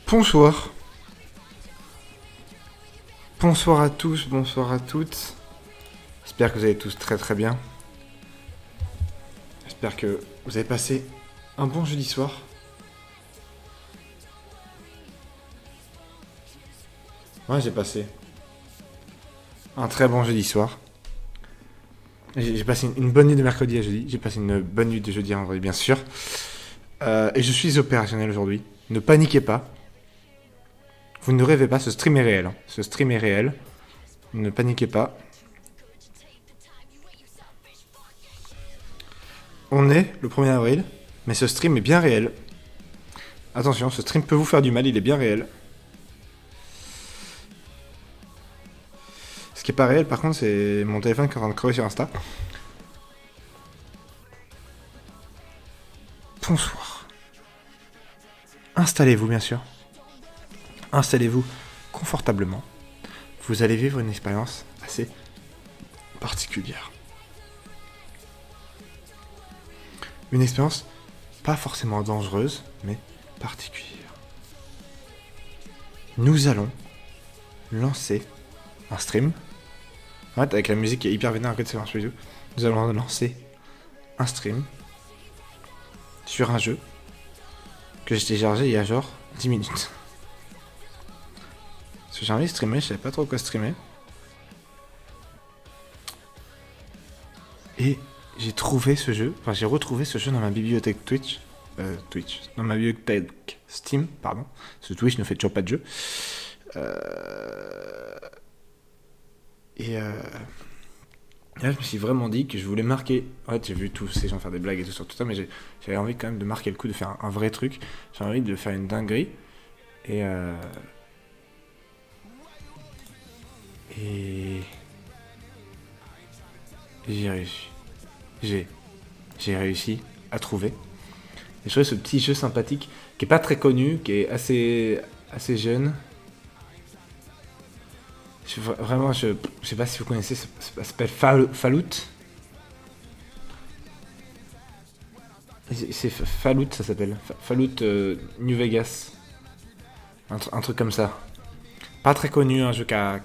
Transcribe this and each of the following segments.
Bonsoir. Bonsoir à tous, bonsoir à toutes. J'espère que vous allez tous très très bien. J'espère que vous avez passé un bon jeudi soir. Ouais, j'ai passé un très bon jeudi soir. J'ai passé une bonne nuit de mercredi à jeudi. J'ai passé une bonne nuit de jeudi à vendredi, bien sûr. Et je suis opérationnel aujourd'hui. Ne paniquez pas. Vous ne rêvez pas, ce stream est réel. Ce stream est réel. Ne paniquez pas. On est le 1er avril, mais ce stream est bien réel. Attention, ce stream peut vous faire du mal, il est bien réel. Ce qui est pas réel, par contre, c'est mon téléphone qui est en train de crever sur Insta. Bonsoir. Installez-vous, bien sûr. Installez-vous confortablement. Vous allez vivre une expérience assez particulière. Une expérience pas forcément dangereuse, mais particulière. Nous allons lancer un stream. Ouais, avec la musique qui est hyper vénère à côté, ça marche pas du tout. Nous allons lancer un stream sur un jeu que j'ai téléchargé il y a genre 10 minutes. Parce que j'ai envie de streamer, je savais pas trop quoi streamer. Et j'ai trouvé ce jeu, enfin j'ai retrouvé ce jeu dans ma bibliothèque Twitch. Dans ma bibliothèque Steam, pardon. Ce Twitch ne fait toujours pas de jeu. Et là, je me suis vraiment dit que je voulais marquer. En fait, j'ai vu tous ces gens faire des blagues et tout sur tout ça, mais j'avais envie quand même de marquer le coup, de faire un vrai truc. J'avais envie de faire une dinguerie. Et j'ai réussi. J'ai réussi à trouver. Et je trouvais ce petit jeu sympathique, qui est pas très connu, qui est assez jeune. Vraiment, je sais pas si vous connaissez, ça s'appelle Fallout. C'est Fallout, ça s'appelle. Fallout New Vegas. Un truc comme ça. Pas très connu, un jeu qui a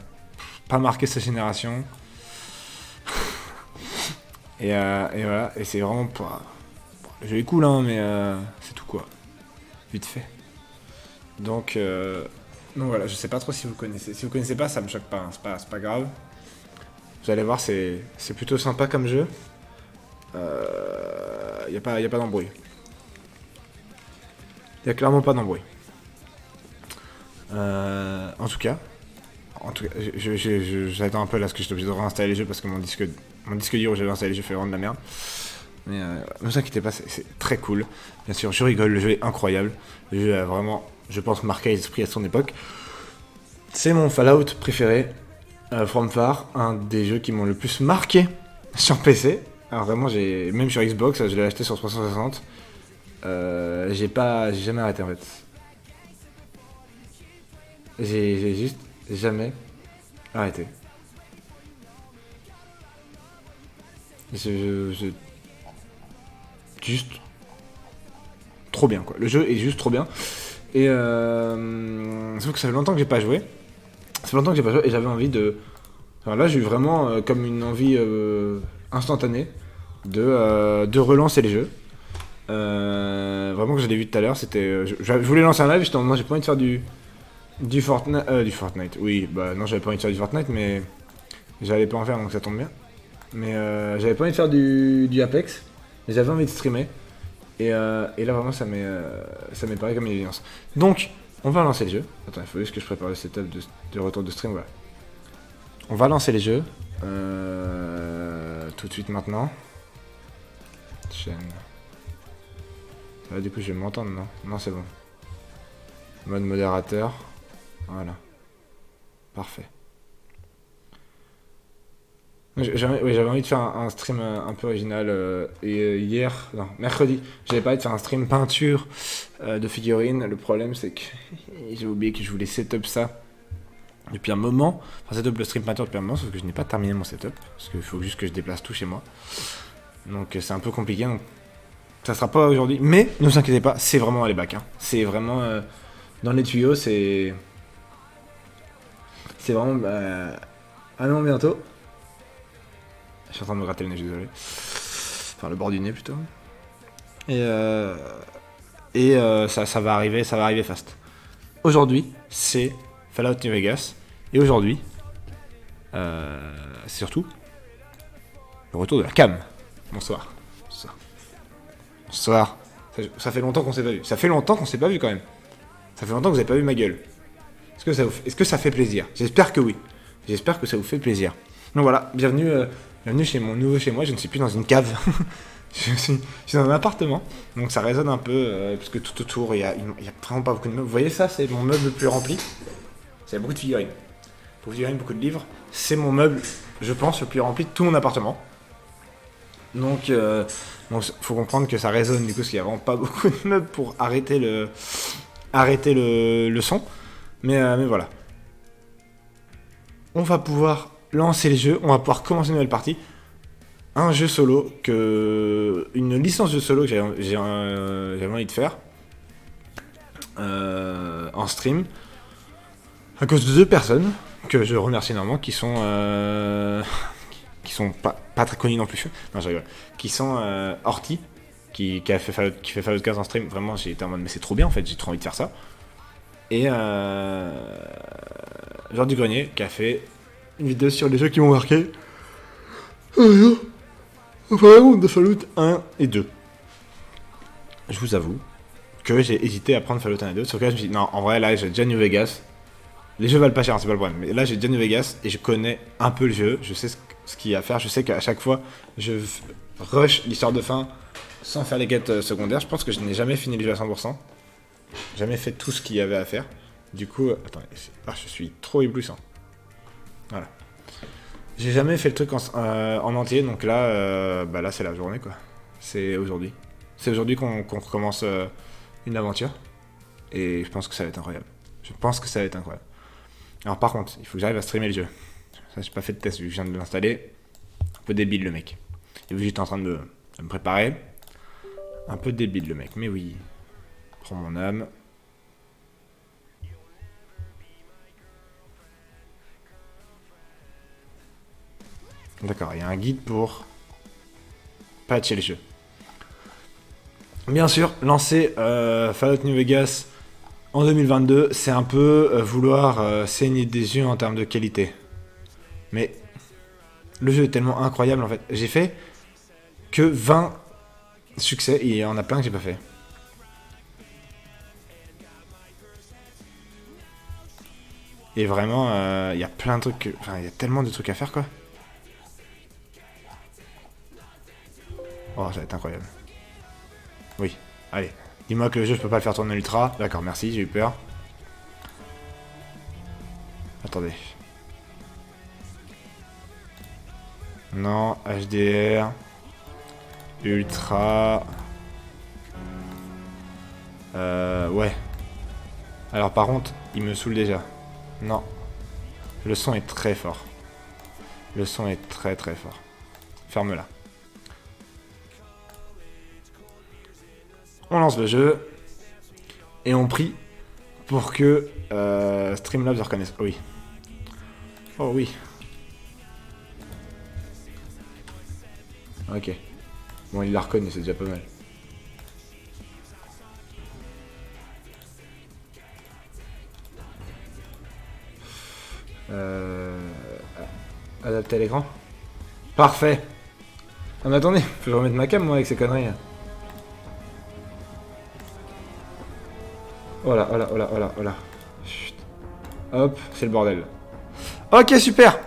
pas marqué sa génération. et voilà, et c'est vraiment pas... Le jeu est cool, hein, mais c'est tout quoi. Vite fait. Donc voilà, je sais pas trop si vous connaissez. Si vous connaissez pas, ça me choque pas, hein, c'est pas grave. Vous allez voir, c'est plutôt sympa comme jeu. Y a pas d'embrouille. Y a clairement pas d'embrouille. En tout cas, j'attends un peu là, parce que j'étais obligé de réinstaller les jeux parce que mon disque dur où j'avais installé les jeux fait vraiment de la merde. Mais ne vous inquiétez pas, c'est très cool. Bien sûr, je rigole, le jeu est incroyable. Le jeu a vraiment, je pense, marqué l'esprit à son époque. C'est mon Fallout préféré, From Far, un des jeux qui m'ont le plus marqué sur PC. Alors vraiment, même sur Xbox, je l'ai acheté sur 360. J'ai jamais arrêté en fait. J'ai juste jamais arrêté. Juste trop bien quoi. Le jeu est juste trop bien. Et sauf que ça fait longtemps que j'ai pas joué. Et j'avais envie de... Enfin, là j'ai eu vraiment comme une envie instantanée de relancer les jeux. Vraiment que je l'ai vu tout à l'heure, c'était... je voulais lancer un live, j'étais en mode, j'ai pas envie de faire du Fortnite. Oui, bah non, j'avais pas envie de faire du Fortnite, mais j'allais pas en faire donc ça tombe bien. Mais j'avais pas envie de faire du Apex, mais j'avais envie de streamer. Et là vraiment ça m'est paru comme une évidence. Donc on va lancer le jeu. Attends, il faut juste que je prépare le setup de retour de stream. Voilà. On va lancer les jeux tout de suite maintenant. Chaîne. Du coup je vais m'entendre, non? Non, c'est bon. Mode modérateur. Voilà. Parfait. J'avais envie de faire un stream un peu original. Mercredi, j'avais pas envie de faire un stream peinture de figurines. Le problème, c'est que j'ai oublié que je voulais setup ça depuis un moment. Enfin, setup le stream peinture depuis un moment, sauf que je n'ai pas terminé mon setup. Parce qu'il faut juste que je déplace tout chez moi. Donc, c'est un peu compliqué. Donc, ça sera pas aujourd'hui. Mais ne vous inquiétez pas, c'est vraiment à l'ébac. Hein. C'est vraiment. Dans les tuyaux, c'est... C'est vraiment... un an bientôt. Je suis en train de me gratter le nez, je suis désolé. Enfin, le bord du nez, plutôt. Et ça va arriver fast. Aujourd'hui, c'est Fallout New Vegas. Et aujourd'hui, c'est surtout le retour de la cam. Bonsoir. Bonsoir. Bonsoir. Ça fait longtemps qu'on s'est pas vu. Ça fait longtemps qu'on s'est pas vu quand même. Ça fait longtemps que vous avez pas vu ma gueule. Est-ce que ça fait plaisir? J'espère que oui. J'espère que ça vous fait plaisir. Donc voilà, bienvenue chez mon nouveau chez moi. Je ne suis plus dans une cave. je suis dans un appartement. Donc ça résonne un peu, parce que tout autour, il y a vraiment pas beaucoup de meubles. Vous voyez ça, c'est mon meuble le plus rempli. C'est beaucoup de figurines. Beaucoup de figurines, beaucoup de livres. C'est mon meuble, je pense, le plus rempli de tout mon appartement. Donc, faut comprendre que ça résonne du coup, parce qu'il n'y a vraiment pas beaucoup de meubles pour arrêter le son. Mais voilà. On va pouvoir lancer le jeu, on va pouvoir commencer une nouvelle partie. Un jeu solo, une licence de solo que j'ai envie de faire en stream. À cause de 2 personnes que je remercie énormément, qui sont pas très connus non plus. Non, je rigole. Qui sont Horty, qui fait Fallout 15 en stream. Vraiment, j'ai été en mode, mais c'est trop bien en fait, j'ai trop envie de faire ça. Et Genre du Grenier, qui a fait une vidéo sur les jeux qui m'ont marqué. Vraiment de Fallout 1 et 2. Je vous avoue que j'ai hésité à prendre Fallout 1 et 2. Sur lequel je me suis dit, non, en vrai, là, j'ai déjà New Vegas. Les jeux valent pas cher, hein, c'est pas le problème. Mais là, j'ai déjà New Vegas et je connais un peu le jeu. Je sais ce qu'il y a à faire. Je sais qu'à chaque fois, je rush l'histoire de fin sans faire les quêtes secondaires. Je pense que je n'ai jamais fini le jeu à 100%. Jamais fait tout ce qu'il y avait à faire. Du coup, attendez, je suis trop éblouissant. Voilà. J'ai jamais fait le truc en entier, donc là, là c'est la journée quoi. C'est aujourd'hui. C'est aujourd'hui qu'on recommence une aventure. Et je pense que ça va être incroyable. Alors par contre, il faut que j'arrive à streamer le jeu. Ça, j'ai pas fait de test vu que je viens de l'installer. Un peu débile le mec. Et vu que j'étais en train de me préparer. Un peu débile le mec, mais oui. Prends mon âme. D'accord, il y a un guide pour patcher le jeu. Bien sûr, lancer Fallout New Vegas en 2022, c'est un peu vouloir saigner des yeux en termes de qualité. Mais le jeu est tellement incroyable en fait. J'ai fait que 20 succès et il y en a plein que j'ai pas fait. Et vraiment, il y a plein de trucs, il y a tellement de trucs à faire quoi. Oh, ça va être incroyable. Oui, allez. Dis-moi que le jeu, je peux pas le faire tourner en ultra. D'accord, merci, j'ai eu peur. Attendez. Non, HDR. Ultra. Ouais. Alors par contre, il me saoule déjà. Non. Le son est très fort. Le son est très très fort. Ferme-la. On lance le jeu. Et on prie pour que Streamlabs reconnaisse. Oh oui. Oh oui. Ok. Bon, il la reconnaît, c'est déjà pas mal. Adapter à l'écran. Parfait. Ah mais attendez, faut que je remette ma cam moi avec ces conneries. Oh là, oh là, oh là, oh là, oh là. Chut. Hop, c'est le bordel. Ok, super.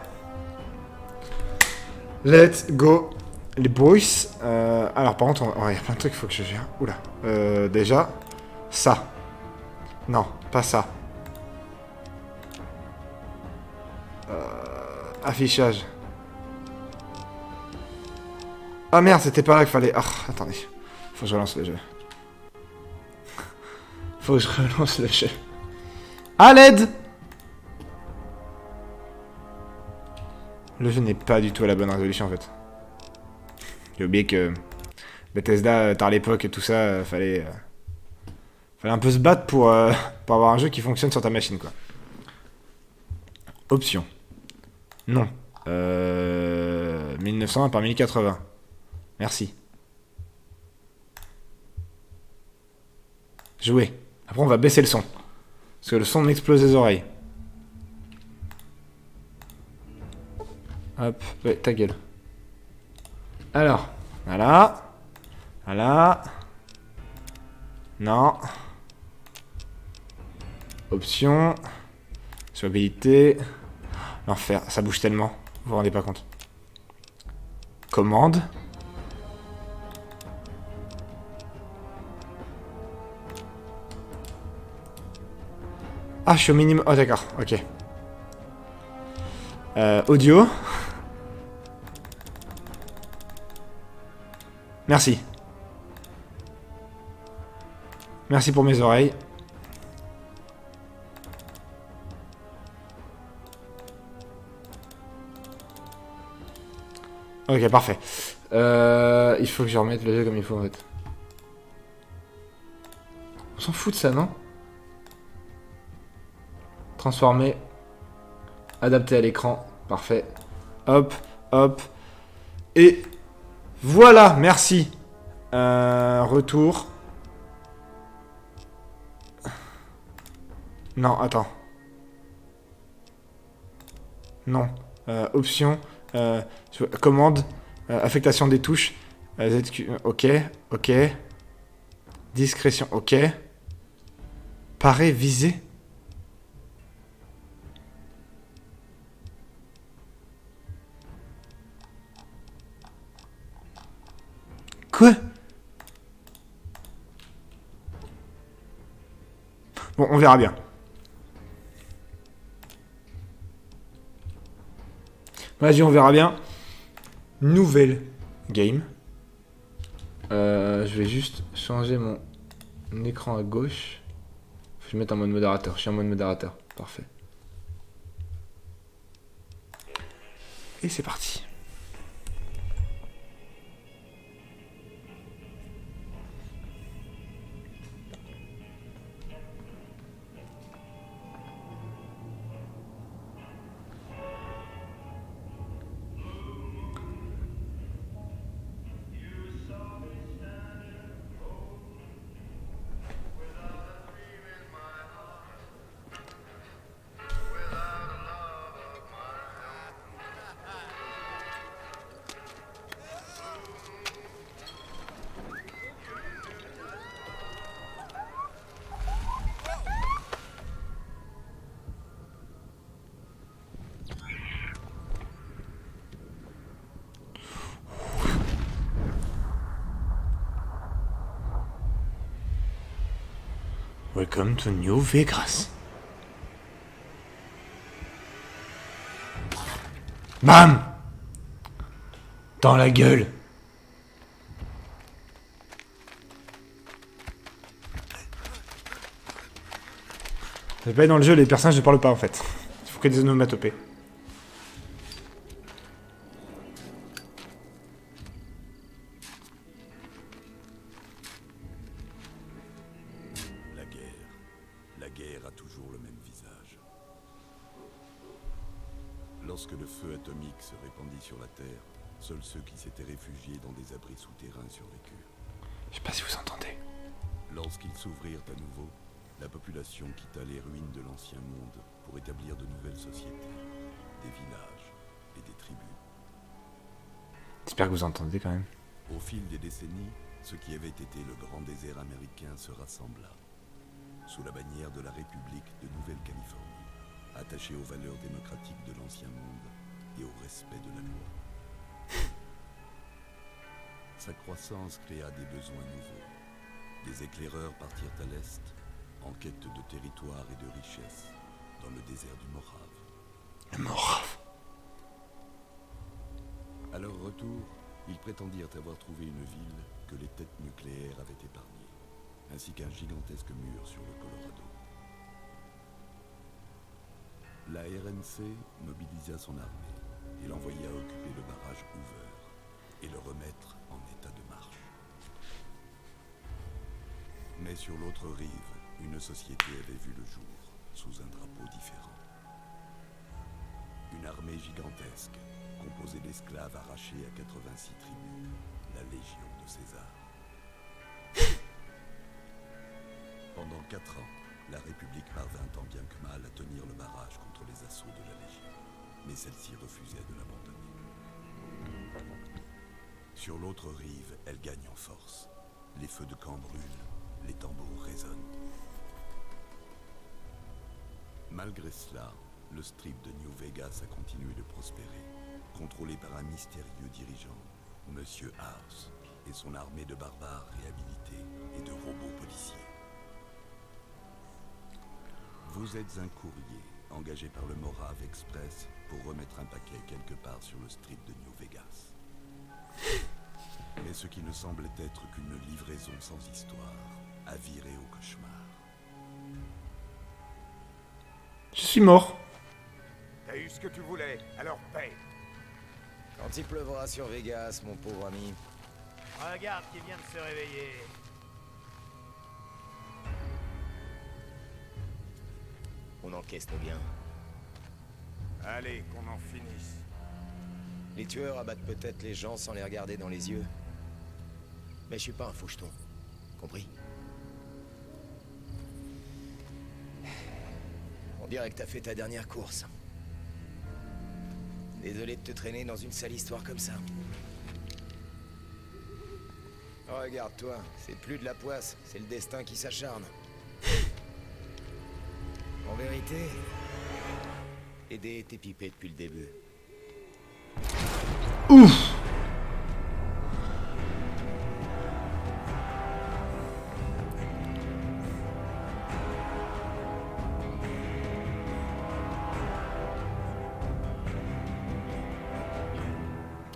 Let's go. Les boys. Alors par contre, il y a plein de trucs qu'il faut que je gère. Oula. Déjà, ça. Non, pas ça. Affichage. Ah merde, c'était pas là qu'il fallait. Ah, attendez. Faut que je relance le jeu. Faut que je relance le jeu. À l'aide! Le jeu n'est pas du tout à la bonne résolution en fait. J'ai oublié que Bethesda, tard l'époque et tout ça, fallait un peu se battre pour pour avoir un jeu qui fonctionne sur ta machine, quoi. Option. Non. 1900 par 1080. Merci. Jouer. Après, on va baisser le son. Parce que le son m'explose les oreilles. Hop. Ouais, ta gueule. Alors. Voilà. Voilà. Non. Option. Jouabilité. L'enfer. Ça bouge tellement. Vous vous rendez pas compte. Commande. Ah, je suis au minimum. Oh, d'accord. Ok. Audio. Merci. Merci pour mes oreilles. Ok, parfait. Il faut que je remette le jeu comme il faut en fait. On s'en fout de ça, non? Transformer. Adapter à l'écran. Parfait. Hop, hop. Et voilà, merci. Retour. Non, attends. Non. Option. Commande. Affectation des touches. ZQ. Ok. Ok. Discrétion. Ok. Parer, viser. Quoi? Bon, on verra bien. Vas-y, on verra bien. Nouvelle game. Je vais juste changer mon écran à gauche. Faut que je mette en mode modérateur. Je suis en mode modérateur. Parfait. Et c'est parti. Welcome to New Vegas. Bam! Dans la gueule. C'est pas dans le jeu, les personnages ne parlent pas en fait. Il faut que des onomatopées. La guerre a toujours le même visage. Lorsque le feu atomique se répandit sur la Terre, seuls ceux qui s'étaient réfugiés dans des abris souterrains survécurent. Je sais pas si vous entendez. Lorsqu'ils s'ouvrirent à nouveau, la population quitta les ruines de l'ancien monde pour établir de nouvelles sociétés, des villages et des tribus. J'espère que vous entendez quand même. Au fil des décennies, ce qui avait été le grand désert américain se rassembla, sous la bannière de la République de Nouvelle-Californie, attachée aux valeurs démocratiques de l'ancien monde et au respect de la loi. Sa croissance créa des besoins nouveaux. Des éclaireurs partirent à l'est, en quête de territoire et de richesse, dans le désert du Morave. Le Morave. À leur retour, ils prétendirent avoir trouvé une ville que les têtes nucléaires avaient épargnée, ainsi qu'un gigantesque mur sur le Colorado. La RNC mobilisa son armée et l'envoya occuper le barrage Hoover et le remettre en état de marche. Mais sur l'autre rive, une société avait vu le jour, sous un drapeau différent. Une armée gigantesque, composée d'esclaves arrachés à 86 tribus, la Légion de César. Pendant 4 ans, la République parvint tant bien que mal à tenir le barrage contre les assauts de la Légion, mais celle-ci refusait de l'abandonner. Sur l'autre rive, elle gagne en force. Les feux de camp brûlent, les tambours résonnent. Malgré cela, le strip de New Vegas a continué de prospérer, contrôlé par un mystérieux dirigeant, Monsieur House, et son armée de barbares réhabilités et de robots policiers. Vous êtes un courrier engagé par le Morave Express pour remettre un paquet quelque part sur le strip de New Vegas. Mais ce qui ne semblait être qu'une livraison sans histoire a viré au cauchemar. Je suis mort. T'as eu ce que tu voulais, alors paye. Quand il pleuvra sur Vegas, mon pauvre ami. Regarde qui vient de se réveiller. On encaisse nos biens. Allez, qu'on en finisse. Les tueurs abattent peut-être les gens sans les regarder dans les yeux. Mais je suis pas un faucheton. Compris? On dirait que t'as fait ta dernière course. Désolé de te traîner dans une sale histoire comme ça. Regarde-toi, c'est plus de la poisse, c'est le destin qui s'acharne. En vérité, Eddie était pipé depuis le début. Ouf.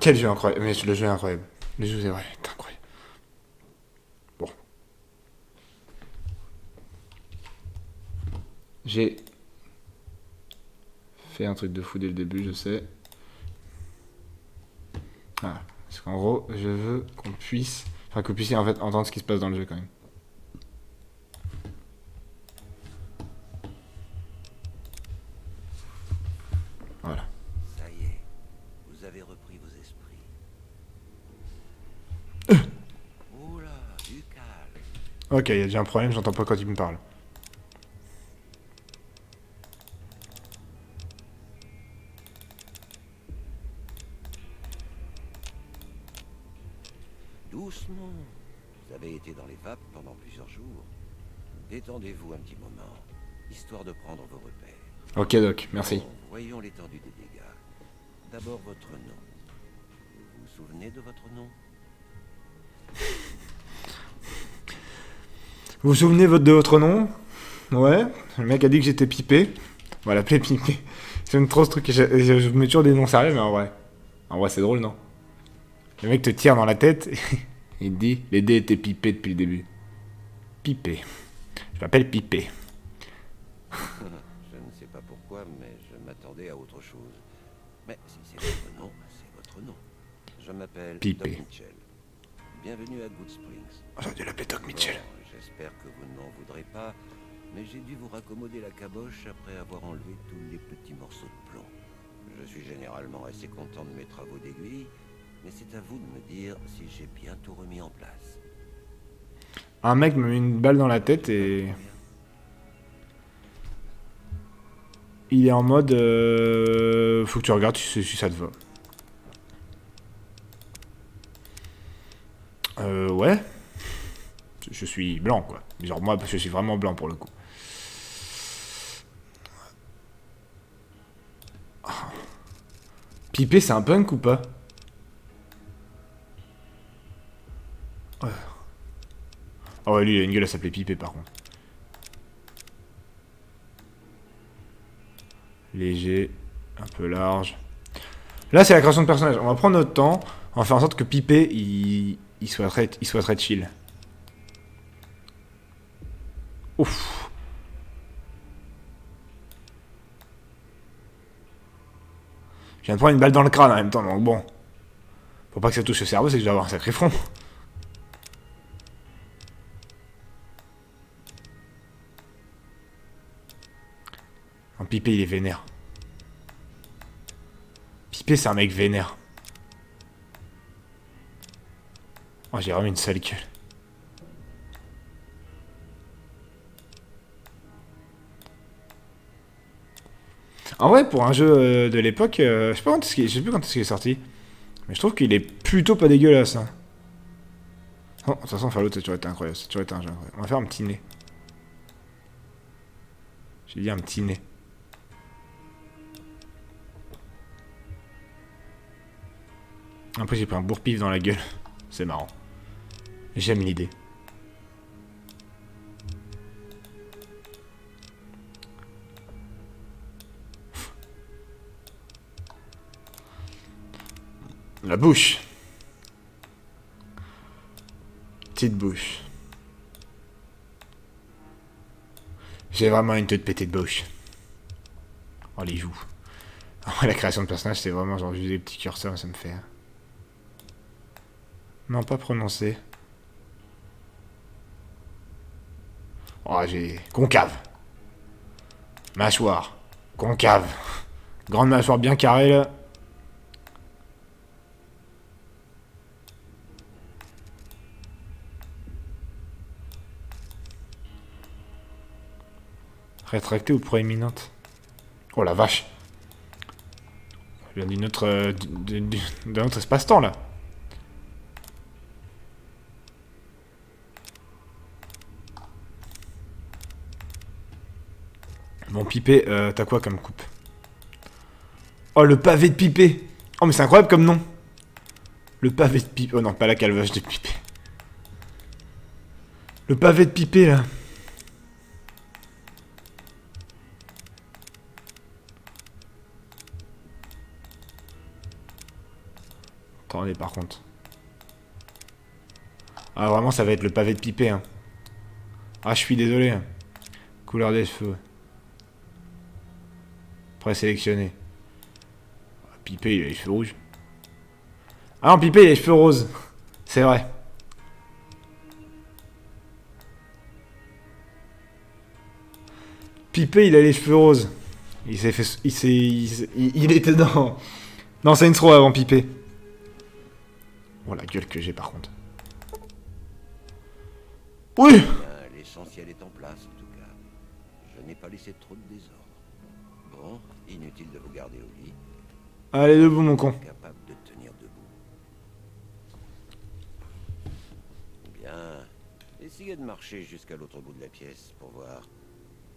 Quel jeu incroyable. Mais le jeu est incroyable. Le jeu est incroyable. Bon. J'ai fait un truc de fou dès le début, je sais. Ah, parce qu'en gros, je veux qu'on puisse... Enfin, que vous puissiez en fait entendre ce qui se passe dans le jeu quand même. Voilà. Ça y est, vous avez repris vos esprits. Oula, du calme. Ok, il y a déjà un problème, j'entends pas quand il me parle. Doucement. Vous avez été dans les vapes pendant plusieurs jours. Détendez-vous un petit moment, histoire de prendre vos repères. Ok, Doc, merci. Bon, voyons l'étendue des dégâts. D'abord votre nom. Vous vous souvenez de votre nom? Vous vous souvenez de votre nom? Ouais, le mec a dit que j'étais pipé. On va l'appeler pipé. C'est une trop ce truc. Je mets toujours des noms sérieux, mais en vrai. En vrai, c'est drôle, non? Le mec te tire dans la tête et il te dit les dés étaient pipés depuis le début. Pipé. Je m'appelle Pipé. Je ne sais pas pourquoi, mais je m'attendais à autre chose. Mais si c'est votre nom, c'est votre nom. Je m'appelle Pipé. Doc Mitchell. Bienvenue à Good Springs. J'aurais dû l'appeler Doc Mitchell. Bon, j'espère que vous ne m'en voudrez pas, mais j'ai dû vous raccommoder la caboche après avoir enlevé tous les petits morceaux de plomb. Je suis généralement assez content de mes travaux d'aiguille, mais c'est à vous de me dire si j'ai bien tout remis en place. Un mec me met une balle dans la tête et... Il est en mode... Faut que tu regardes si ça te va. Ouais. Je suis blanc, quoi. Genre moi, parce que je suis vraiment blanc pour le coup. Pipé, c'est un punk ou pas? Ouais. Ah ouais, lui, il a une gueule à s'appeler Pipé, par contre. Léger, un peu large. Là, c'est la création de personnage. On va prendre notre temps. On va faire en sorte que Pipé, il soit très chill. Ouf. Je viens de prendre une balle dans le crâne en même temps, donc bon. Faut pas que ça touche le cerveau, c'est que je dois avoir un sacré front. Mon Pipé, il est vénère. Pipé, c'est un mec vénère. Oh, j'ai vraiment une sale gueule. En vrai, pour un jeu de l'époque, je sais pas quand est-ce qu'il- je sais plus quand est-ce qu'il est sorti. Mais je trouve qu'il est plutôt pas dégueulasse. Hein. Oh, de toute façon, Fallout, ça a toujours été incroyable. Ça a toujours été un jeu incroyable. On va faire un petit nez. J'ai dit un petit nez. Après, j'ai pris un bourre-pif dans la gueule. C'est marrant. J'aime l'idée. La bouche. Petite bouche. J'ai vraiment une tête pétée de bouche. Oh, les joues. La création de personnage, c'est vraiment genre juste des petits curseurs, ça me fait... Non, pas prononcé. Oh, j'ai... Concave. Mâchoire. Concave. Grande mâchoire bien carrée, là. Rétractée ou proéminente? Oh la vache. Je viens d'une autre... d'un autre espace-temps, là. Bon, Pipé, t'as quoi comme coupe? Oh, le pavé de Pipé. Oh, mais c'est incroyable comme nom. Le pavé de Pipé. Oh non, pas la calvage de Pipé. Le pavé de Pipé, là. Attendez, par contre. Ah, vraiment, ça va être le pavé de Pipé, hein. Ah, je suis désolé. Hein. Couleur des cheveux. Présélectionné. Pipé, il a les cheveux rouges. Ah non, Pipé, il a les cheveux roses. C'est vrai. Pipé, il a les cheveux roses. Il s'est fait... Il était dans Saints Row avant Pipé. Oh, la gueule que j'ai, par contre. Oui! Bien, l'essentiel est en place, en tout cas. Je n'ai pas laissé trop de désordre. Bon, inutile de vous garder au lit. Allez, debout, mon con. Capable de tenir debout. Bien. Essayez de marcher jusqu'à l'autre bout de la pièce pour voir.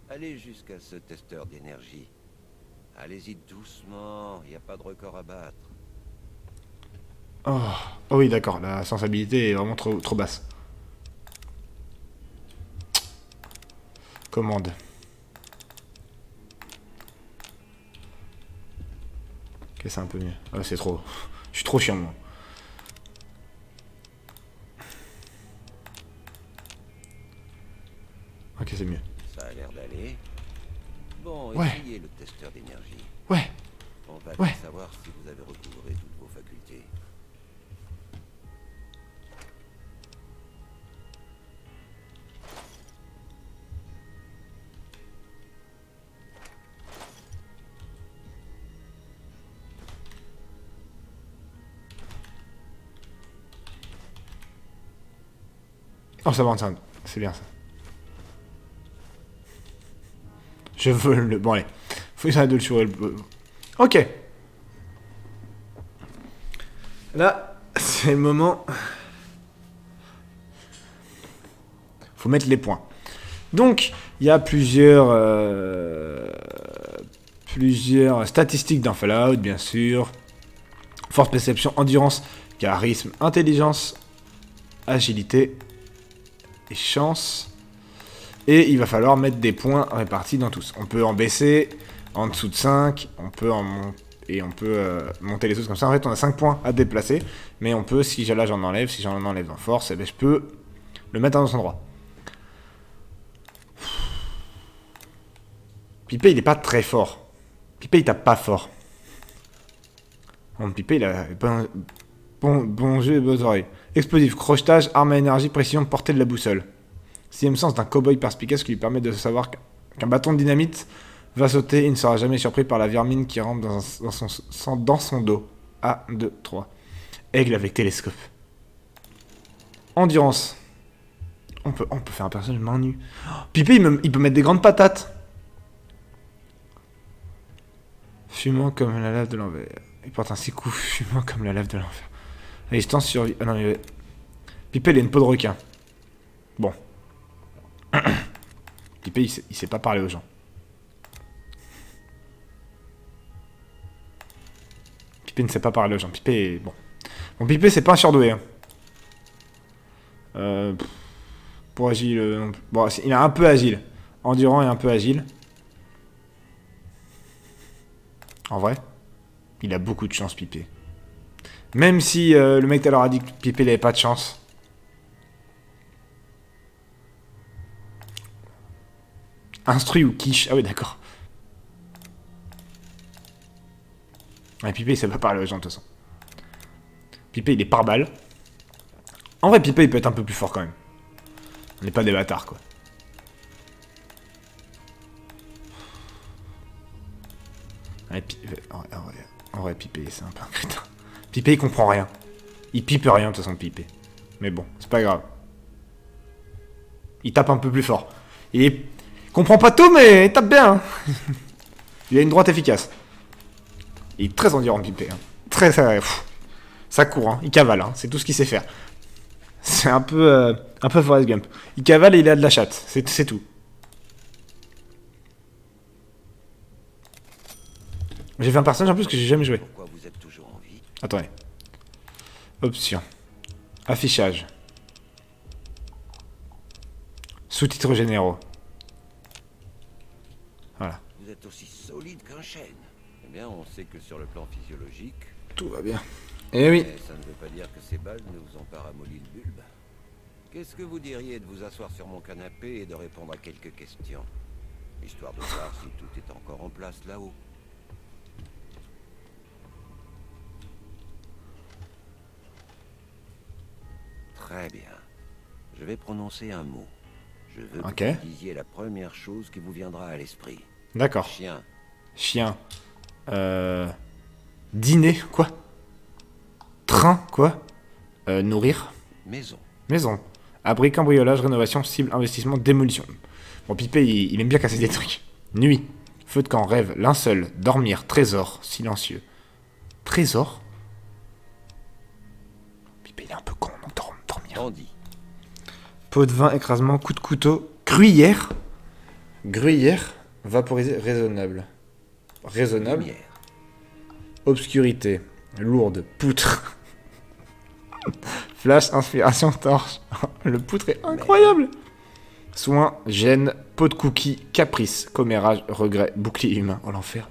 Allez jusqu'à ce testeur d'énergie. Allez-y doucement, il n'y a pas de record à battre. Oh, oh oui, d'accord, la sensibilité est vraiment trop basse. Commande. Ok, c'est un peu mieux. Ah, c'est trop... Je suis trop chiant, moi. Ok, c'est mieux. Ça a l'air d'aller. Bon, Ouais. essayez le testeur d'énergie. Ouais. On va Ouais. vite savoir si vous avez recouvré toutes vos facultés. Oh, ça va, c'est bien, ça. Je veux le... Bon, allez. Faut que j'arrête de le chourer. Ok. Là, c'est le moment... Faut mettre les points. Donc, il y a plusieurs statistiques dans Fallout, bien sûr. Force, perception, endurance, charisme, intelligence, agilité et chance. Et il va falloir mettre des points répartis dans tous. On peut en baisser en dessous de 5, on peut en monter les autres comme ça. En fait, on a 5 points à déplacer, mais on peut, si là j'en enlève, si j'en enlève en force, eh bien, je peux le mettre dans son endroit. Pipé, il est pas très fort. Pipé, il tape pas fort. Bon, Pipé, il a bon jeu et bonnes oreilles. Explosif, crochetage, arme à énergie, précision, portée de la boussole. Sixième sens d'un cow-boy perspicace qui lui permet de savoir qu'un bâton de dynamite Va sauter, il ne sera jamais surpris par la vermine qui rentre dans son dos. 1, 2, 3. Aigle avec télescope. Endurance. On peut faire un personnage main nue. Oh, Pipé, il peut mettre des grandes patates. Fumant comme la lave de l'enfer. Il porte un 6 coups fumant comme la lave de l'enfer. Résistance survie. Ah non, mais... Pipé, il a une peau de requin. Bon. Pipé, il sait pas parler aux gens. Pipé ne sait pas parler aux gens. Pipé, bon. Bon, Pipé, c'est pas un surdoué. Hein. Pour agile... bon, il est un peu agile. Endurant et un peu agile. En vrai, il a beaucoup de chance, Pipé. Même si le mec tout à l'heure a dit que Pipé n'avait pas de chance. Instruit ou quiche. Ah oui, d'accord. Ouais, Pipé, il sait pas parler aux gens, de toute façon. Pipé, il est pare-balles. En vrai, Pipé, il peut être un peu plus fort, quand même. On n'est pas des bâtards, quoi. Ouais, en vrai, Pipé, c'est un peu un crétin. Pipé, il comprend rien. Il pipe rien, de toute façon, Pipé. Mais bon, c'est pas grave. Il tape un peu plus fort. Il comprend pas tout, mais il tape bien. Hein. Il a une droite efficace. Il est très endurant, Pipé. Hein. Très, ça court, hein. Il cavale, hein. C'est tout ce qu'il sait faire. C'est un peu Forrest Gump. Il cavale et il a de la chatte. C'est tout. J'ai fait un personnage en plus que j'ai jamais joué. Pourquoi vous êtes toujours en vie? Attendez. Options. Affichage. Sous-titres généraux. Voilà. Vous êtes aussi solide qu'un chêne. Eh bien, on sait que sur le plan physiologique... Tout va bien. Eh oui. Mais ça ne veut pas dire que ces balles ne vous ont pas ramolli le bulbe. Qu'est-ce que vous diriez de vous asseoir sur mon canapé et de répondre à quelques questions? Histoire de voir si tout est encore en place là-haut. Très bien. Je vais prononcer un mot. Je veux Ok. que vous disiez la première chose qui vous viendra à l'esprit. D'accord. Chien. Chien. Dîner. Quoi? Train. Quoi? Nourrir. Maison. Maison. Abri, cambriolage, rénovation, cible, investissement, démolition. Bon, Pipé, il aime bien casser des trucs. Nuit. Feu de camp, rêve, linceul, dormir, trésor, silencieux. Trésor? Pipé, il est un peu con, donc dormir. Bandit. Pot de vin, écrasement, coup de couteau. Gruyère. Gruyère. Vaporisé, raisonnable. Raisonnable. Lumière. Obscurité. Lourde. Poutre. Flash, inspiration, torche. Le poutre est incroyable. Soin, gêne, pot de cookies, caprice, commérage, regret, bouclier humain. Oh l'enfer.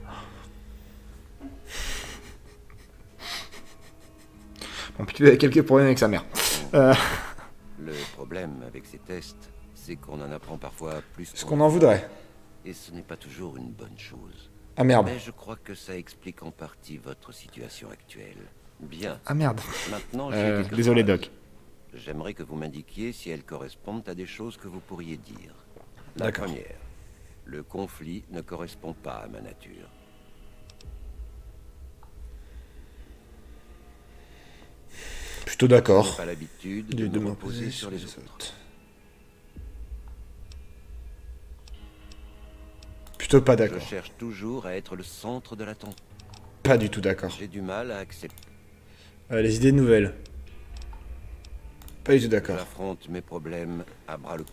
Bon, puis il a quelques problèmes avec sa mère. Le problème avec ces tests, c'est qu'on en apprend parfois plus Ce qu'on en voudrait. Et ce n'est pas toujours une bonne chose. Ah merde. Mais je crois que ça explique en partie votre situation actuelle. Bien. Ah merde. Maintenant, j'ai quelques Désolé phrases. Doc. J'aimerais que vous m'indiquiez si elles correspondent à des choses que vous pourriez dire. La D'accord. première. Le conflit ne correspond pas à ma nature. Plutôt Je n'ai d'accord. pas l'habitude de me reposer sur les autres. Plutôt pas Je d'accord. cherche toujours à être le centre de l'attention. Pas du tout d'accord. J'ai du mal à accepter. Les idées nouvelles. Pas du tout d'accord. J'affronte mes problèmes à bras le...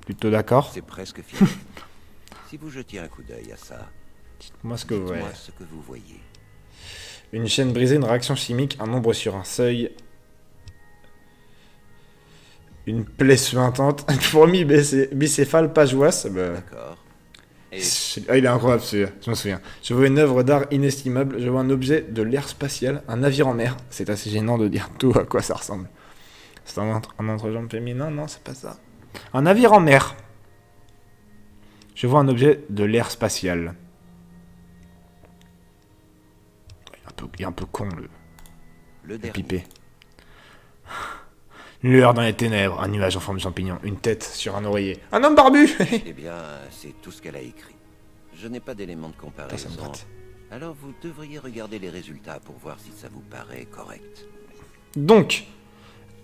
Plutôt d'accord. C'est presque fini. Si vous jetiez un coup d'œil à ça, Moi ce que vous voyez. dites-moi ce que vous voyez. Une chaîne brisée, une réaction chimique, un nombre sur un seuil. Une plaie suintante, une fourmi bicéphale, page ouasse. Bah... D'accord. Et Ah, il est incroyable celui-là, je me souviens. Je vois une œuvre d'art inestimable, je vois un objet de l'ère spatiale, un navire en mer. C'est assez gênant de dire tout à quoi ça ressemble. C'est un entrejambe féminin? Non, c'est pas ça. Un navire en mer. Je vois un objet de l'ère spatiale. Il est un peu con le le dernier. Pipé. Une lueur dans les ténèbres, un nuage en forme de champignon, une tête sur un oreiller. Un homme barbu. Eh bien, c'est tout ce qu'elle a écrit. Je n'ai pas d'éléments de Ça me comparaison. gratte. Alors vous devriez regarder les résultats pour voir si ça vous paraît correct. Donc,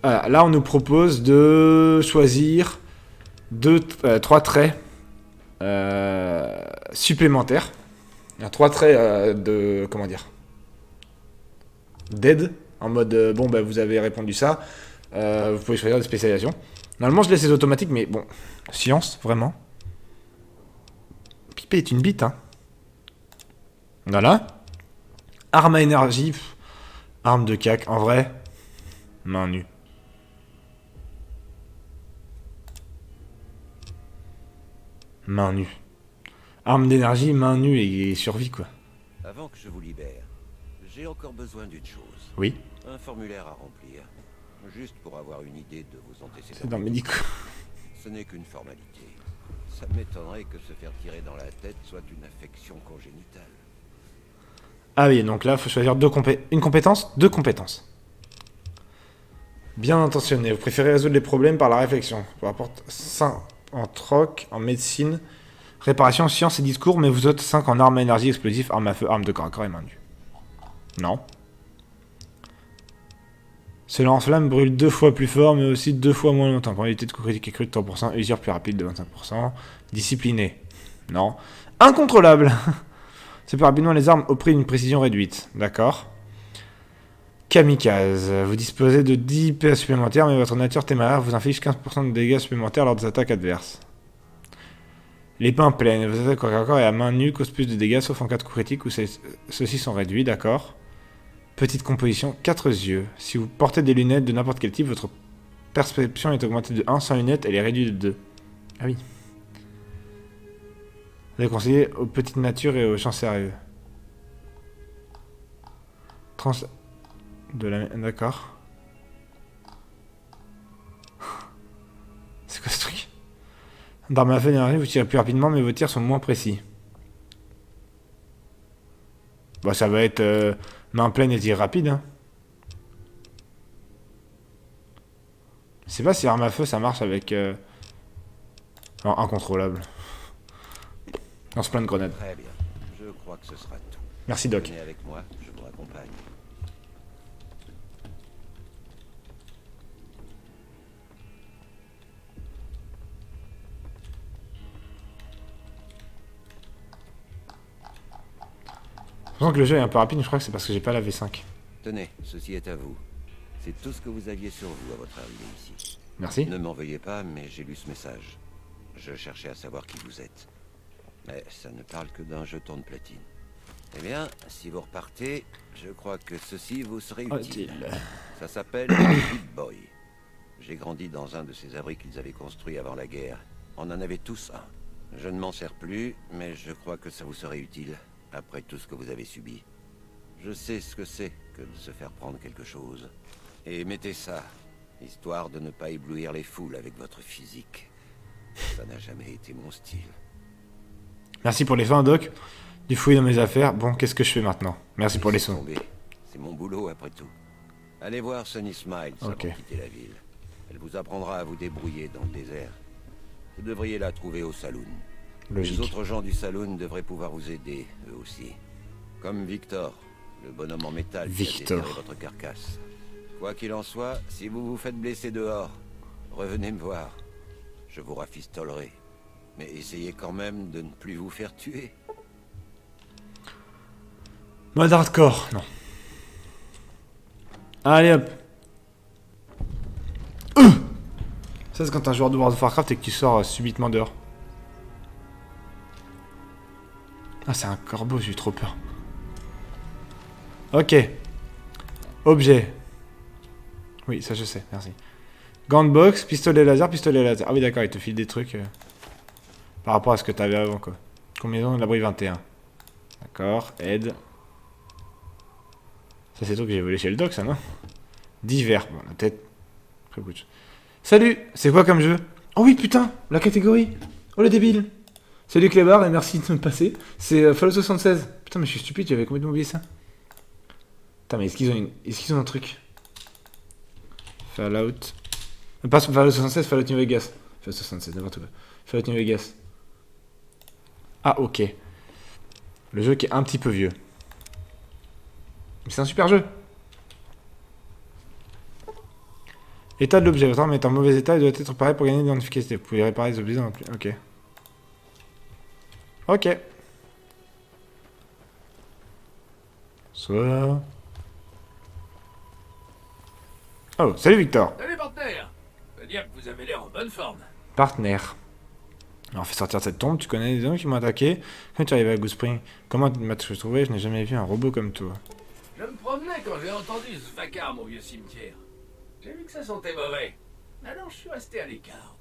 là on nous propose de choisir 3 traits supplémentaires. Il y a 3 traits de... comment dire, d'aide. En mode, bon bah vous avez répondu ça. Vous pouvez choisir des spécialisations. Normalement je laisse les automatiques, mais bon, science, vraiment. Pipé est une bite, hein. Voilà. Arme à énergie. Arme de cac, en vrai. Main nue. Main nue. Arme d'énergie, main nue et survie, quoi. Avant que je vous libère, j'ai encore besoin d'une chose. Oui, Un formulaire à remplir. Juste pour avoir une idée de vos antécédents. c'est dans le médico. Ce n'est qu'une formalité. Ça m'étonnerait que se faire tirer dans la tête soit une affection congénitale. Ah oui, donc là, il faut choisir une compétence, 2 compétences. Bien intentionné. Vous préférez résoudre les problèmes par la réflexion. Vous apporte 5 en troc, en médecine, réparation, science et discours, mais vous êtes 5 en armes à énergie, explosifs, armes à feu, armes de corps à corps et main nue. Non. Ce lance-flamme brûle 2 fois plus fort, mais aussi 2 fois moins longtemps. Probabilité de coup critique accrue de 3%, usure plus rapide de 25%. Discipliné. Non. Incontrôlable. C'est plus rapidement les armes au prix d'une précision réduite. D'accord. Kamikaze. Vous disposez de 10 PA supplémentaires, mais votre nature téméraire vous inflige 15% de dégâts supplémentaires lors des attaques adverses. L'épée pleine. Vos attaques corps à corps et à main nue causent plus de dégâts, sauf en cas de coup critique où ceux-ci sont réduits. D'accord. Petite composition. 4 yeux. Si vous portez des lunettes de n'importe quel type, votre perception est augmentée de 1. Sans lunettes, elle est réduite de 2. Ah oui. Vous avez conseillé aux petites natures et aux champs sérieux. D'accord. C'est quoi ce truc? D'arme à feu d'énergie, vous tirez plus rapidement, mais vos tirs sont moins précis. Bon, ça va être main pleine et tir rapide. Hein. Je sais pas si arme à feu ça marche avec... Non, incontrôlable. Lance plein de grenades. Très bien. Je crois que ce sera tout. Merci Doc. Venez avec moi, je vous raccompagne. Je sens que le jeu est un peu rapide, je crois que c'est parce que j'ai pas la V5. Tenez, ceci est à vous. C'est tout ce que vous aviez sur vous à votre arrivée ici. Merci. Ne m'en veuillez pas, mais j'ai lu ce message. Je cherchais à savoir qui vous êtes. Mais ça ne parle que d'un jeton de platine. Eh bien, si vous repartez, je crois que ceci vous serait utile. Ça s'appelle Big Boy. J'ai grandi dans un de ces abris qu'ils avaient construits avant la guerre. On en avait tous un. Je ne m'en sers plus, mais je crois que ça vous serait utile, après tout ce que vous avez subi. Je sais ce que c'est que de se faire prendre quelque chose. Et mettez ça, histoire de ne pas éblouir les foules avec votre physique. Ça n'a jamais été mon style. Merci pour les fins, Doc. Du fouiller dans mes affaires. Bon, qu'est-ce que je fais maintenant? Merci pour les Laissez sons. tomber. C'est mon boulot, après tout. Allez voir Sunny Smiles avant de Ok. quitter la ville. Elle vous apprendra à vous débrouiller dans le désert. Vous devriez la trouver au saloon. Logique. Les autres gens du saloon devraient pouvoir vous aider, eux aussi. Comme Victor, le bonhomme en métal qui a Victor. déterré votre carcasse. Quoi qu'il en soit, si vous vous faites blesser dehors, revenez me voir. Je vous rafistolerai. Mais essayez quand même de ne plus vous faire tuer. Mode hardcore, non. Allez hop. Ça c'est quand t'es un joueur de World of Warcraft et que tu sors subitement dehors. Ah c'est un corbeau, j'ai eu trop peur. Ok. Objet. Oui, ça je sais, merci. Gant de boxe, pistolet laser, pistolet laser. Ah oui d'accord, il te file des trucs par rapport à ce que t'avais avant quoi. Combinaison de l'abri 21. D'accord, aide. Ça c'est le truc que j'ai volé chez le doc ça non? Divers, bon la tête. Très good. Salut, c'est quoi comme jeu? Oh oui putain, la catégorie. Oh le débile. Salut Clébar et merci de me passer. C'est Fallout 76. Putain mais je suis stupide, j'avais complètement oublié ça. Putain mais est-ce qu'ils ont un truc? Fallout Pas Fallout 76, Fallout New Vegas. Fallout 76, n'importe quoi. Fallout New Vegas. Ah, ok. Le jeu qui est un petit peu vieux. Mais c'est un super jeu. État de l'objet. Votre arme est en mauvais état, il doit être réparé pour gagner de l'efficacité. Vous pouvez réparer les objets dans le plus. Ok. Ok. Soit. Oh, salut Victor. Salut partenaire. Je veux dire que vous avez l'air en bonne forme. Partenaire. Alors, fais sortir cette tombe, tu connais des hommes qui m'ont attaqué. Quand tu arrives à Goose Spring, comment m'as-tu trouvé? Je n'ai jamais vu un robot comme toi. Je me promenais quand j'ai entendu ce vacarme au vieux cimetière. J'ai vu que ça sentait mauvais. Alors je suis resté à l'écart.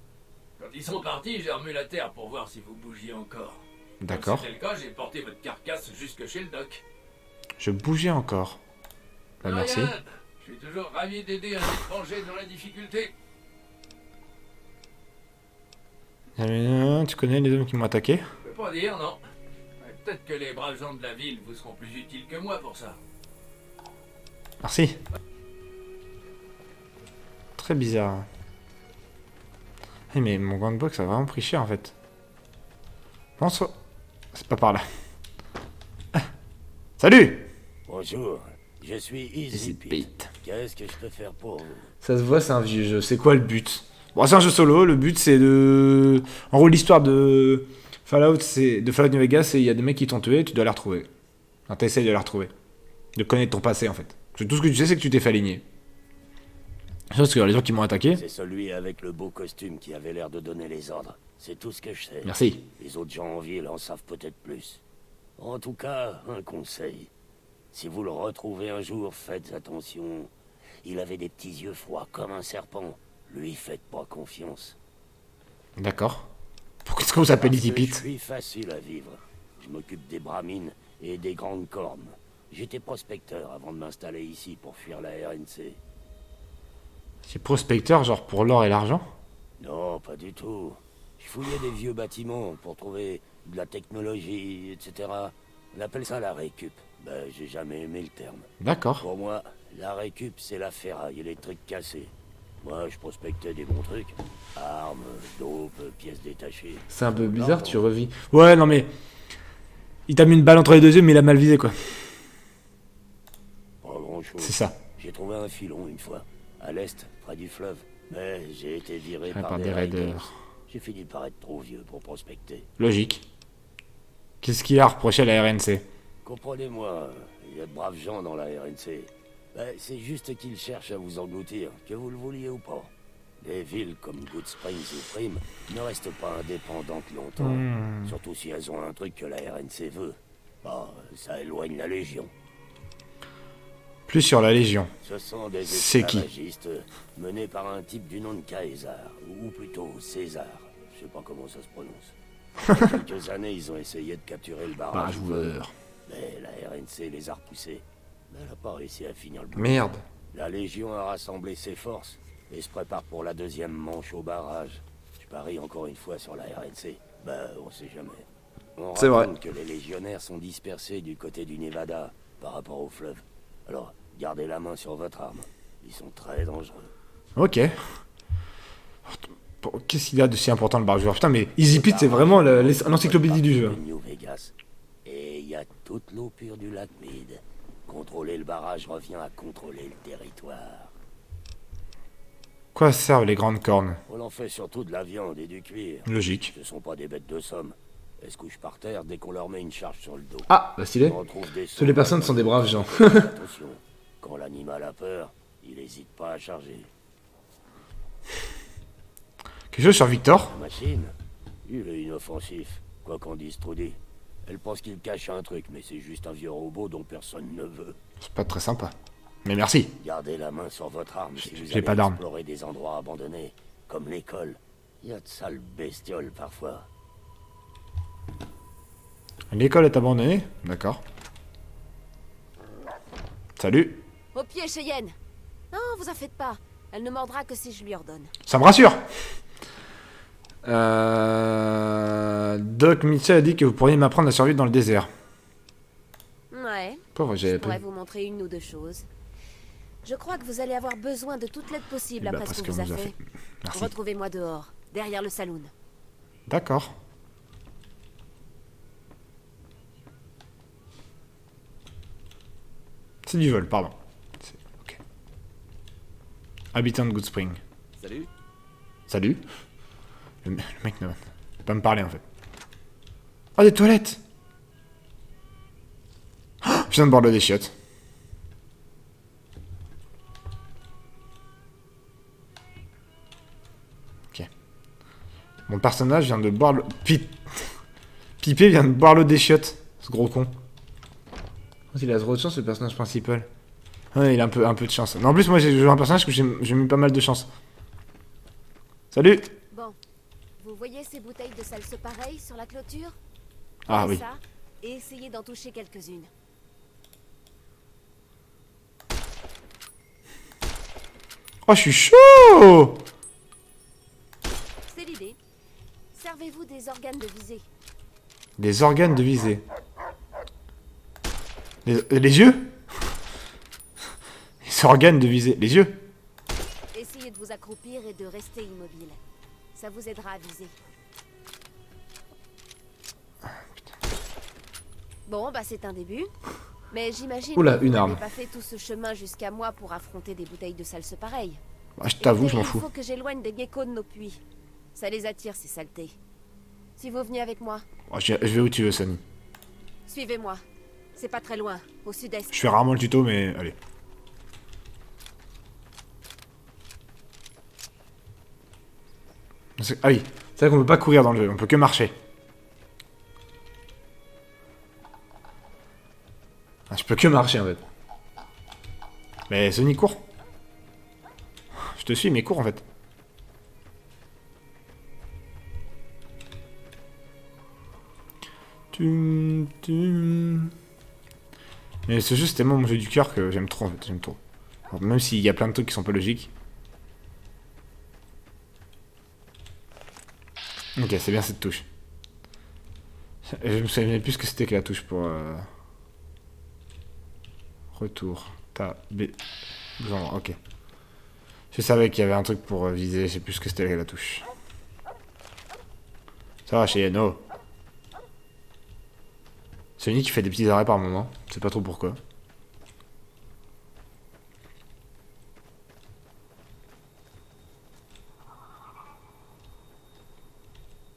Quand ils sont partis, j'ai remué la terre pour voir si vous bougiez encore. D'accord. Quand c'était le cas, j'ai porté votre carcasse jusque chez le doc. Je bougeais encore. Bah, De merci. rien. Je suis toujours ravi d'aider un étranger dans la difficulté. Tu connais les hommes qui m'ont attaqué? Je peux pas dire, non. Mais peut-être que les braves gens de la ville vous seront plus utiles que moi pour ça. Merci. Très bizarre. Eh, mais mon gant de boxe a vraiment pris cher en fait. Bonsoir. C'est pas par là. Ah. Salut! Bonjour, je suis Easy Pete. Qu'est-ce que je peux faire pour vous? Ça se voit, c'est un vieux jeu. C'est quoi le but? Bon, c'est un jeu solo. Le but, c'est de. En gros, l'histoire de Fallout, c'est de Fallout New Vegas, et il y a des mecs qui t'ont tué, et tu dois les retrouver. Enfin, t'essayes de les retrouver. De connaître ton passé, en fait. Parce que tout ce que tu sais, c'est que tu t'es fait aligner. Parce que les gens qui m'ont attaqué. C'est celui avec le beau costume qui avait l'air de donner les ordres. C'est tout ce que je sais. Merci. Les autres gens en ville en savent peut-être plus. En tout cas, un conseil. Si vous le retrouvez un jour, faites attention. Il avait des petits yeux froids comme un serpent. Lui, faites pas confiance. D'accord. Pourquoi est-ce qu'on s'appelle Parce Easy que Je Pete? suis facile à vivre. Je m'occupe des bramines et des grandes cornes. J'étais prospecteur avant de m'installer ici pour fuir la RNC. C'est prospecteur, genre pour l'or et l'argent? Non, pas du tout. Je fouillais des vieux bâtiments pour trouver de la technologie, etc. On appelle ça la récup. Ben, j'ai jamais aimé le terme. D'accord. Pour moi, la récup, c'est la ferraille et les trucs cassés. Moi, je prospectais des bons trucs. Armes, dope, pièces détachées. C'est un peu bizarre, tu revis. Ouais, non mais. Il t'a mis une balle entre les deux yeux, mais il a mal visé quoi. Pas grand-chose. C'est ça. J'ai trouvé un filon une fois, à l'est, près du fleuve. Mais j'ai été viré Ah, par par des des raiders. raiders. J'ai fini par être trop vieux pour prospecter. Logique. Qu'est-ce qu'il a à reprocher à la RNC? Comprenez-moi, il y a de braves gens dans la RNC. Ben, c'est juste qu'ils cherchent à vous engloutir, que vous le vouliez ou pas. Des villes comme Good Springs ou Prime ne restent pas indépendantes longtemps. Surtout si elles ont un truc que la RNC veut. Bah, ça éloigne la Légion. Plus sur la Légion. Ce sont des C'est qui? esclavagistes menés par un type du nom de Caesar, ou plutôt César. Je sais pas comment ça se prononce. Il y a quelques années, ils ont essayé de capturer le barrage. joueur. Mais la RNC les a repoussés. Mais elle n'a pas réussi à finir le boulot. Merde. La Légion a rassemblé ses forces et se prépare pour la deuxième manche au barrage. Je parie encore une fois sur la RNC. Ben, on sait jamais. On C'est vrai. raconte que les légionnaires sont dispersés du côté du Nevada par rapport au fleuve. Alors, gardez la main sur votre arme. Ils sont très dangereux. Ok. Qu'est-ce qu'il y a de si important le bar joueur? Putain, mais Easy Pete, c'est vraiment l'encyclopédie du jeu. De New Vegas. Et il y a toute l'eau pure du lac Mead. Contrôler le barrage revient à contrôler le territoire. Quoi servent les grandes cornes? On en fait surtout de la viande et du cuir. Logique. Ce sont pas des bêtes de somme. Elles se couchent par terre dès qu'on leur met une charge sur le dos. Ah, bah stylé. On retrouve des Toutes les personnes sont des braves gens. Attention, quand l'animal a peur, il hésite pas à charger. Quelque chose sur Victor? La machine, il est inoffensif, quoi qu'en dise Trudy. Elle pense qu'il cache un truc, mais c'est juste un vieux robot dont personne ne veut. C'est pas très sympa. Mais merci. Gardez la main sur votre arme si vous j'ai allez pas d'arme. explorer des endroits abandonnés, comme l'école. Il y a de sales bestioles parfois. L'école est abandonnée? D'accord. Salut. Au pied, Cheyenne. Non, vous en faites pas. Elle ne mordra que si je lui ordonne. Ça me rassure. Doc Mitchell a dit que vous pourriez m'apprendre à survivre dans le désert. Ouais. Pauvre, Je j'ai pourrais vous montrer une ou deux choses. Je crois que vous allez avoir besoin de toute l'aide possible après parce ce qu'on qu'on vous a nous a fait. fait. Merci. Retrouvez-moi dehors, derrière le saloon. D'accord. C'est du vol, pardon. Ok. Habitant de Good Spring. Salut. Salut. Le mec ne va pas me parler en fait. Oh, des toilettes. Oh, je viens de boire l'eau des chiottes. Ok. Mon personnage vient de boire le... Pipé vient de boire l'eau des chiottes. Ce gros con. Il a trop de chance, le personnage principal. Ouais, il a un peu de chance. Mais en plus, moi, j'ai joué un personnage que j'ai mis pas mal de chance. Salut. Bon, vous voyez ces bouteilles de salse pareilles sur la clôture? Ah Prenez oui. ça et essayez d'en toucher quelques-unes. Oh, je suis chaud. C'est l'idée. Servez-vous des organes de visée. Des organes de visée. Les yeux? Les organes de visée. Les yeux? Essayez de vous accroupir et de rester immobile. Ça vous aidera à viser. Bon, bah c'est un début. Mais j'imagine Oula, que une vous arme. n'avez pas fait tout ce chemin jusqu'à moi pour affronter des bouteilles de salse pareilles. Ah, je t'avoue, je m'en Il fous. faut que j'éloigne des geckos de nos puits. Ça les attire, ces saletés. Si vous venez avec moi, Oh, je vais où tu veux, Sonny. suivez-moi. C'est pas très loin, au sud-est. Je fais rarement le tuto, mais allez. Ah oui, c'est vrai qu'on peut pas courir dans le jeu, on peut que marcher. Ah, je peux que marcher en fait. Mais Sony court. Je te suis, mais cours en fait. Mais ce jeu c'est tellement mon jeu du cœur que j'aime trop en fait, j'aime trop. Alors, même s'il y a plein de trucs qui sont pas logiques. Ok, c'est bien cette touche. Je me souvenais plus ce que c'était que la touche pour... Retour. Genre, ok. Je savais qu'il y avait un truc pour viser, je sais plus ce que c'était la touche. Ça va, chez Yano. Sony qui fait des petits arrêts par moment, je sais pas trop pourquoi.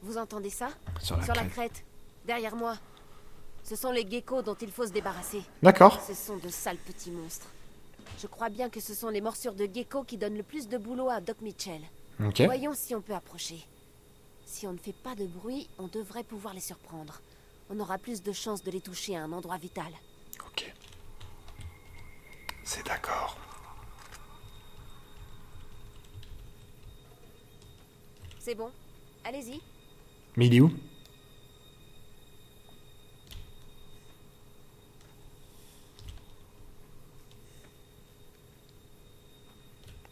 Vous entendez ça? Sur la la crête. crête. Derrière moi. Ce sont les geckos dont il faut se débarrasser. D'accord. Ce sont de sales petits monstres. Je crois bien que ce sont les morsures de gecko qui donnent le plus de boulot à Doc Mitchell. Ok. Voyons si on peut approcher. Si on ne fait pas de bruit, on devrait pouvoir les surprendre. On aura plus de chances de les toucher à un endroit vital. Ok. C'est d'accord. C'est bon. Allez-y. Mais il est où?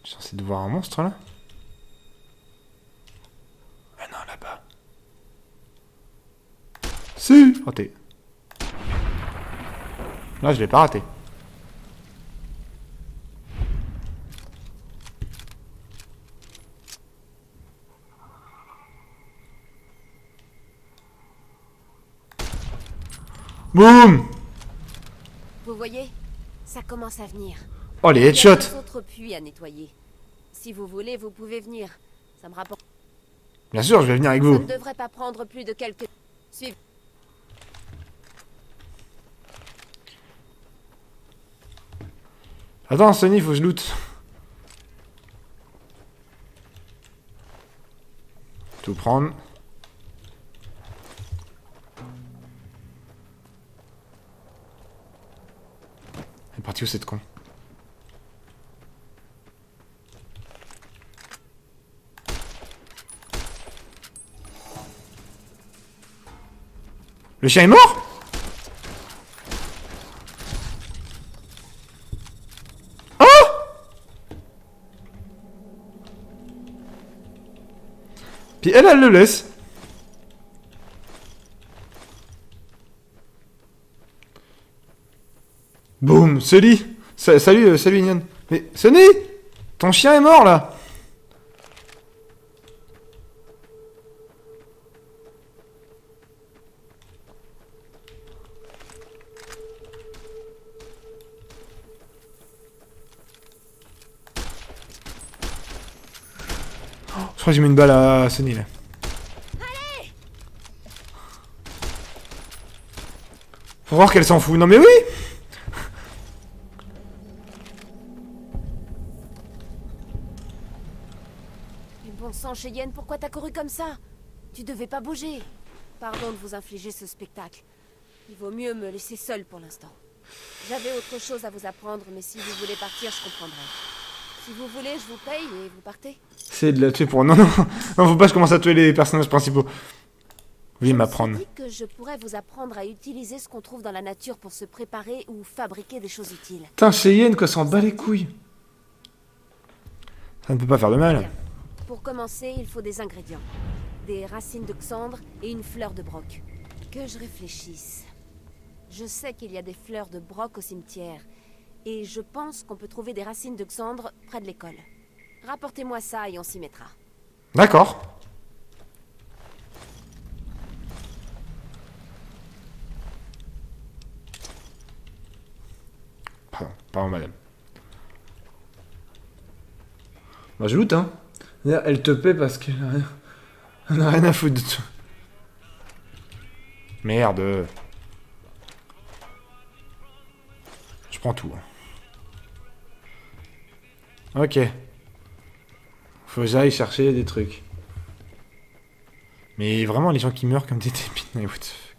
Je suis censé de voir un monstre là? Ah non, là-bas. Si! Raté. Là, je l'ai pas raté. Boum! Vous voyez? Ça commence à venir. Oh, les Il y a headshots! 2 autres puits à nettoyer. Si vous voulez, vous pouvez venir. Ça me rapporte. Bien sûr, je vais venir avec Ça vous. ne devrait pas prendre plus de quelques... Suivez. Attends, Sony, faut que je loot. Tout prendre. Elle est partie où cette con? Le chien est mort? Puis elle le laisse. Boum, Sully. Salut, salut Ignan. Mais Sonny, ton chien est mort là. Je crois que j'ai mis une balle à Sonny là. Faut voir qu'elle s'en fout. Non mais oui. Mais bon sang, Cheyenne, pourquoi t'as couru comme ça? Tu devais pas bouger. Pardon de vous infliger ce spectacle. Il vaut mieux me laisser seule pour l'instant. J'avais autre chose à vous apprendre, mais si vous voulez partir, je comprendrai. Si vous voulez, je vous paye et vous partez. C'est de la tuer pour... Non, non. Non, faut pas que je commence à tuer les personnages principaux. Oui, m'apprendre. Je me suis dit que je pourrais vous apprendre à utiliser ce qu'on trouve dans la nature pour se préparer ou fabriquer des choses utiles. Putain, Cheyenne, quoi, s'en bat les couilles. Ça ne peut pas faire de mal. Bien. Pour commencer, il faut des ingrédients. Des racines de xandre et une fleur de broc. Que je réfléchisse. Je sais qu'il y a des fleurs de broc au cimetière. Et je pense qu'on peut trouver des racines de xandre près de l'école. Rapportez-moi ça et on s'y mettra. D'accord. Pardon, madame. Bah, je loot, hein. Elle te paie parce qu'elle a rien... Elle n'a rien à foutre de tout. Merde. Je prends tout. Ok. Faut que j'aille chercher des trucs. Mais vraiment, les gens qui meurent comme des débiles, mais what the fuck.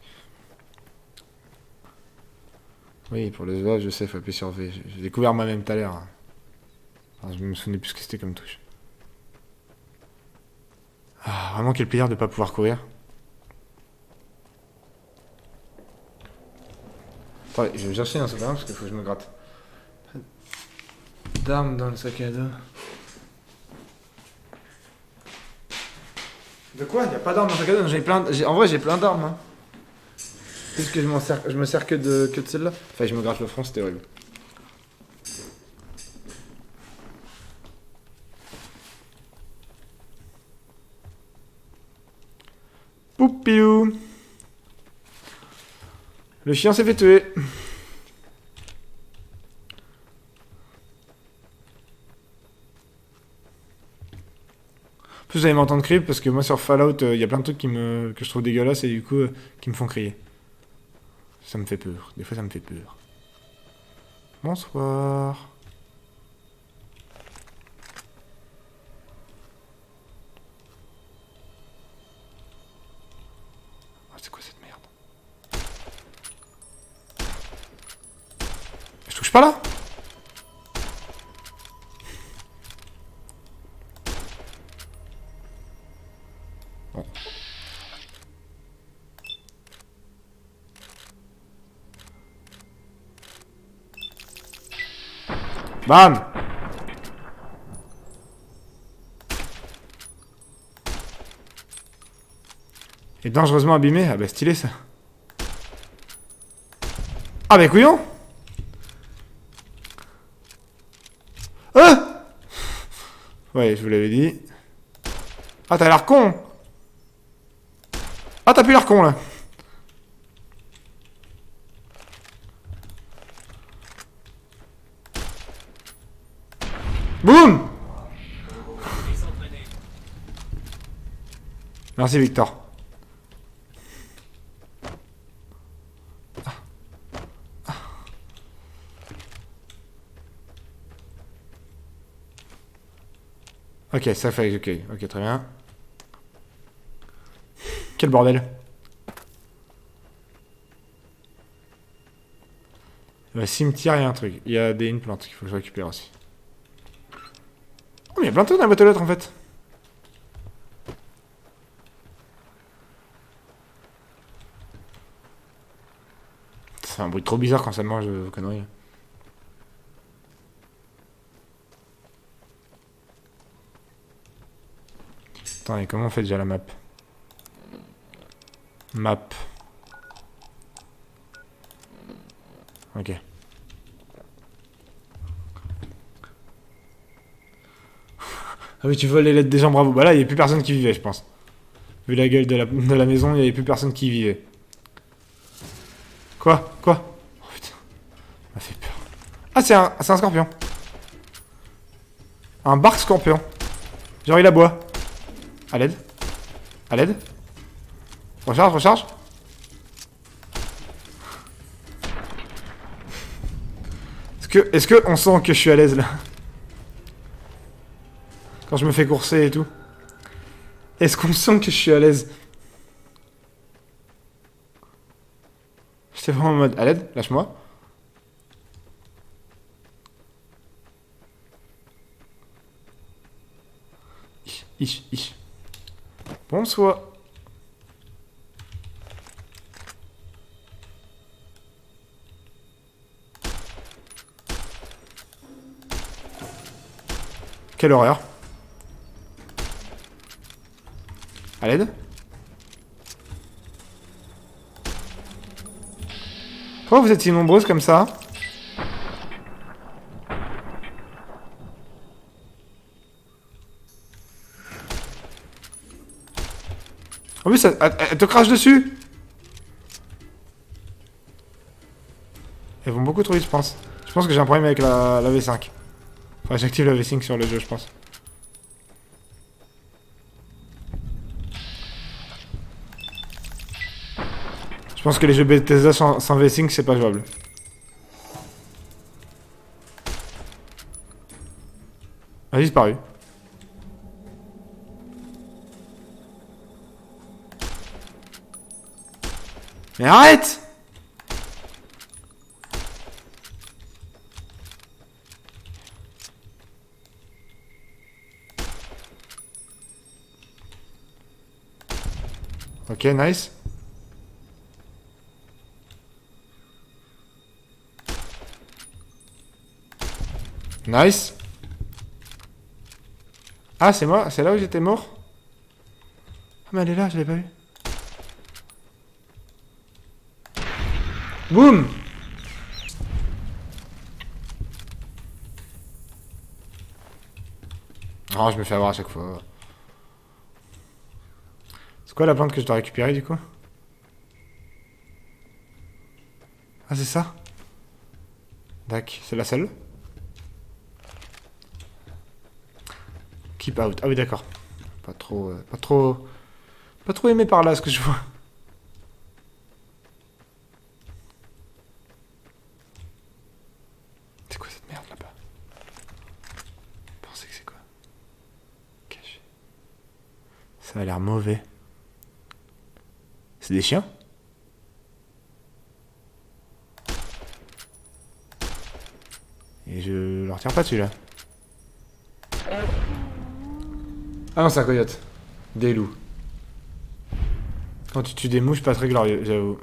Oui, pour le jouage, je sais, faut appuyer sur V. J'ai découvert moi-même tout à l'heure. Enfin, je me souvenais plus ce que c'était comme touche. Ah, vraiment quel plaisir de pas pouvoir courir. Attends, je vais chercher un sauvegarde parce qu'il faut que je me gratte. D'armes dans le sac à dos. De quoi? Y'a pas d'armes dans le sac à dos? J'ai plein... En vrai, j'ai plein d'armes. Hein. Puisque je me sers que de celle-là. Enfin, je me gratte le front, c'était horrible. Poupilou. Le chien s'est fait tuer. En plus, vous allez m'entendre crier parce que moi sur Fallout, il y a plein de trucs que je trouve dégueulasses et du coup, qui me font crier. Ça me fait peur. Des fois, ça me fait peur. Bonsoir. Oh, c'est quoi cette merde? Je touche pas là? Bon. Bam! Et dangereusement abîmé. Ah bah stylé ça. Ah bah couillon! Ah! Ouais, je vous l'avais dit. Ah, t'as l'air con! Ah, t'as plus l'air con là! Boum! Merci Victor. Ok, ça fait... Ok, très bien. Quel bordel. Le cimetière, il y a un truc. Il y a une plante qu'il faut que je récupère aussi. Oh, mais il y a plein de trucs dans la boîte aux lettres en fait. Ça fait un bruit trop bizarre quand ça mange vos conneries. Attendez, comment on fait déjà la map? Map. Ok. Ah oui, tu voles les lettres des gens, bravo. Bah là, il n'y avait plus personne qui vivait, je pense. Vu la gueule de la maison, il n'y avait plus personne qui y vivait. Quoi? Quoi? Oh putain. Ça m'a fait peur. Ah, c'est un scorpion. Un bark scorpion. Genre, il aboie. À l'aide. À l'aide. Recharge, recharge. Est-ce que on sent que je suis à l'aise là? Quand je me fais courser et tout. Est-ce qu'on sent que je suis à l'aise? J'étais vraiment en mode à l'aide, lâche-moi. Ich. Bonsoir. Quelle horreur. À l'aide. Pourquoi vous êtes si nombreuses comme ça? En plus, elle te crache dessus. Elles vont beaucoup trop vite, je pense. Je pense que j'ai un problème avec la V5. Enfin, j'active la V5 sur le jeu, je pense. Je pense que les jeux Bethesda sans V5, c'est pas jouable. Elle a disparu. Mais arrête! Ok, nice. Nice. Ah, c'est moi? C'est là où j'étais mort? Ah, mais elle est là, je l'ai pas vue. Boum! Oh, je me fais avoir à chaque fois. C'est quoi la plante que je dois récupérer du coup? Ah, c'est ça? Dac, c'est la seule? Keep out. Ah oui, d'accord. Pas trop aimé par là ce que je vois. C'est quoi cette merde là-bas? Vous pensez que c'est quoi? Caché. Ça a l'air mauvais. C'est des chiens? Et je leur tire pas dessus là. Ah non, c'est un coyote. Des loups. Quand tu tues des mouches, pas très glorieux, j'avoue.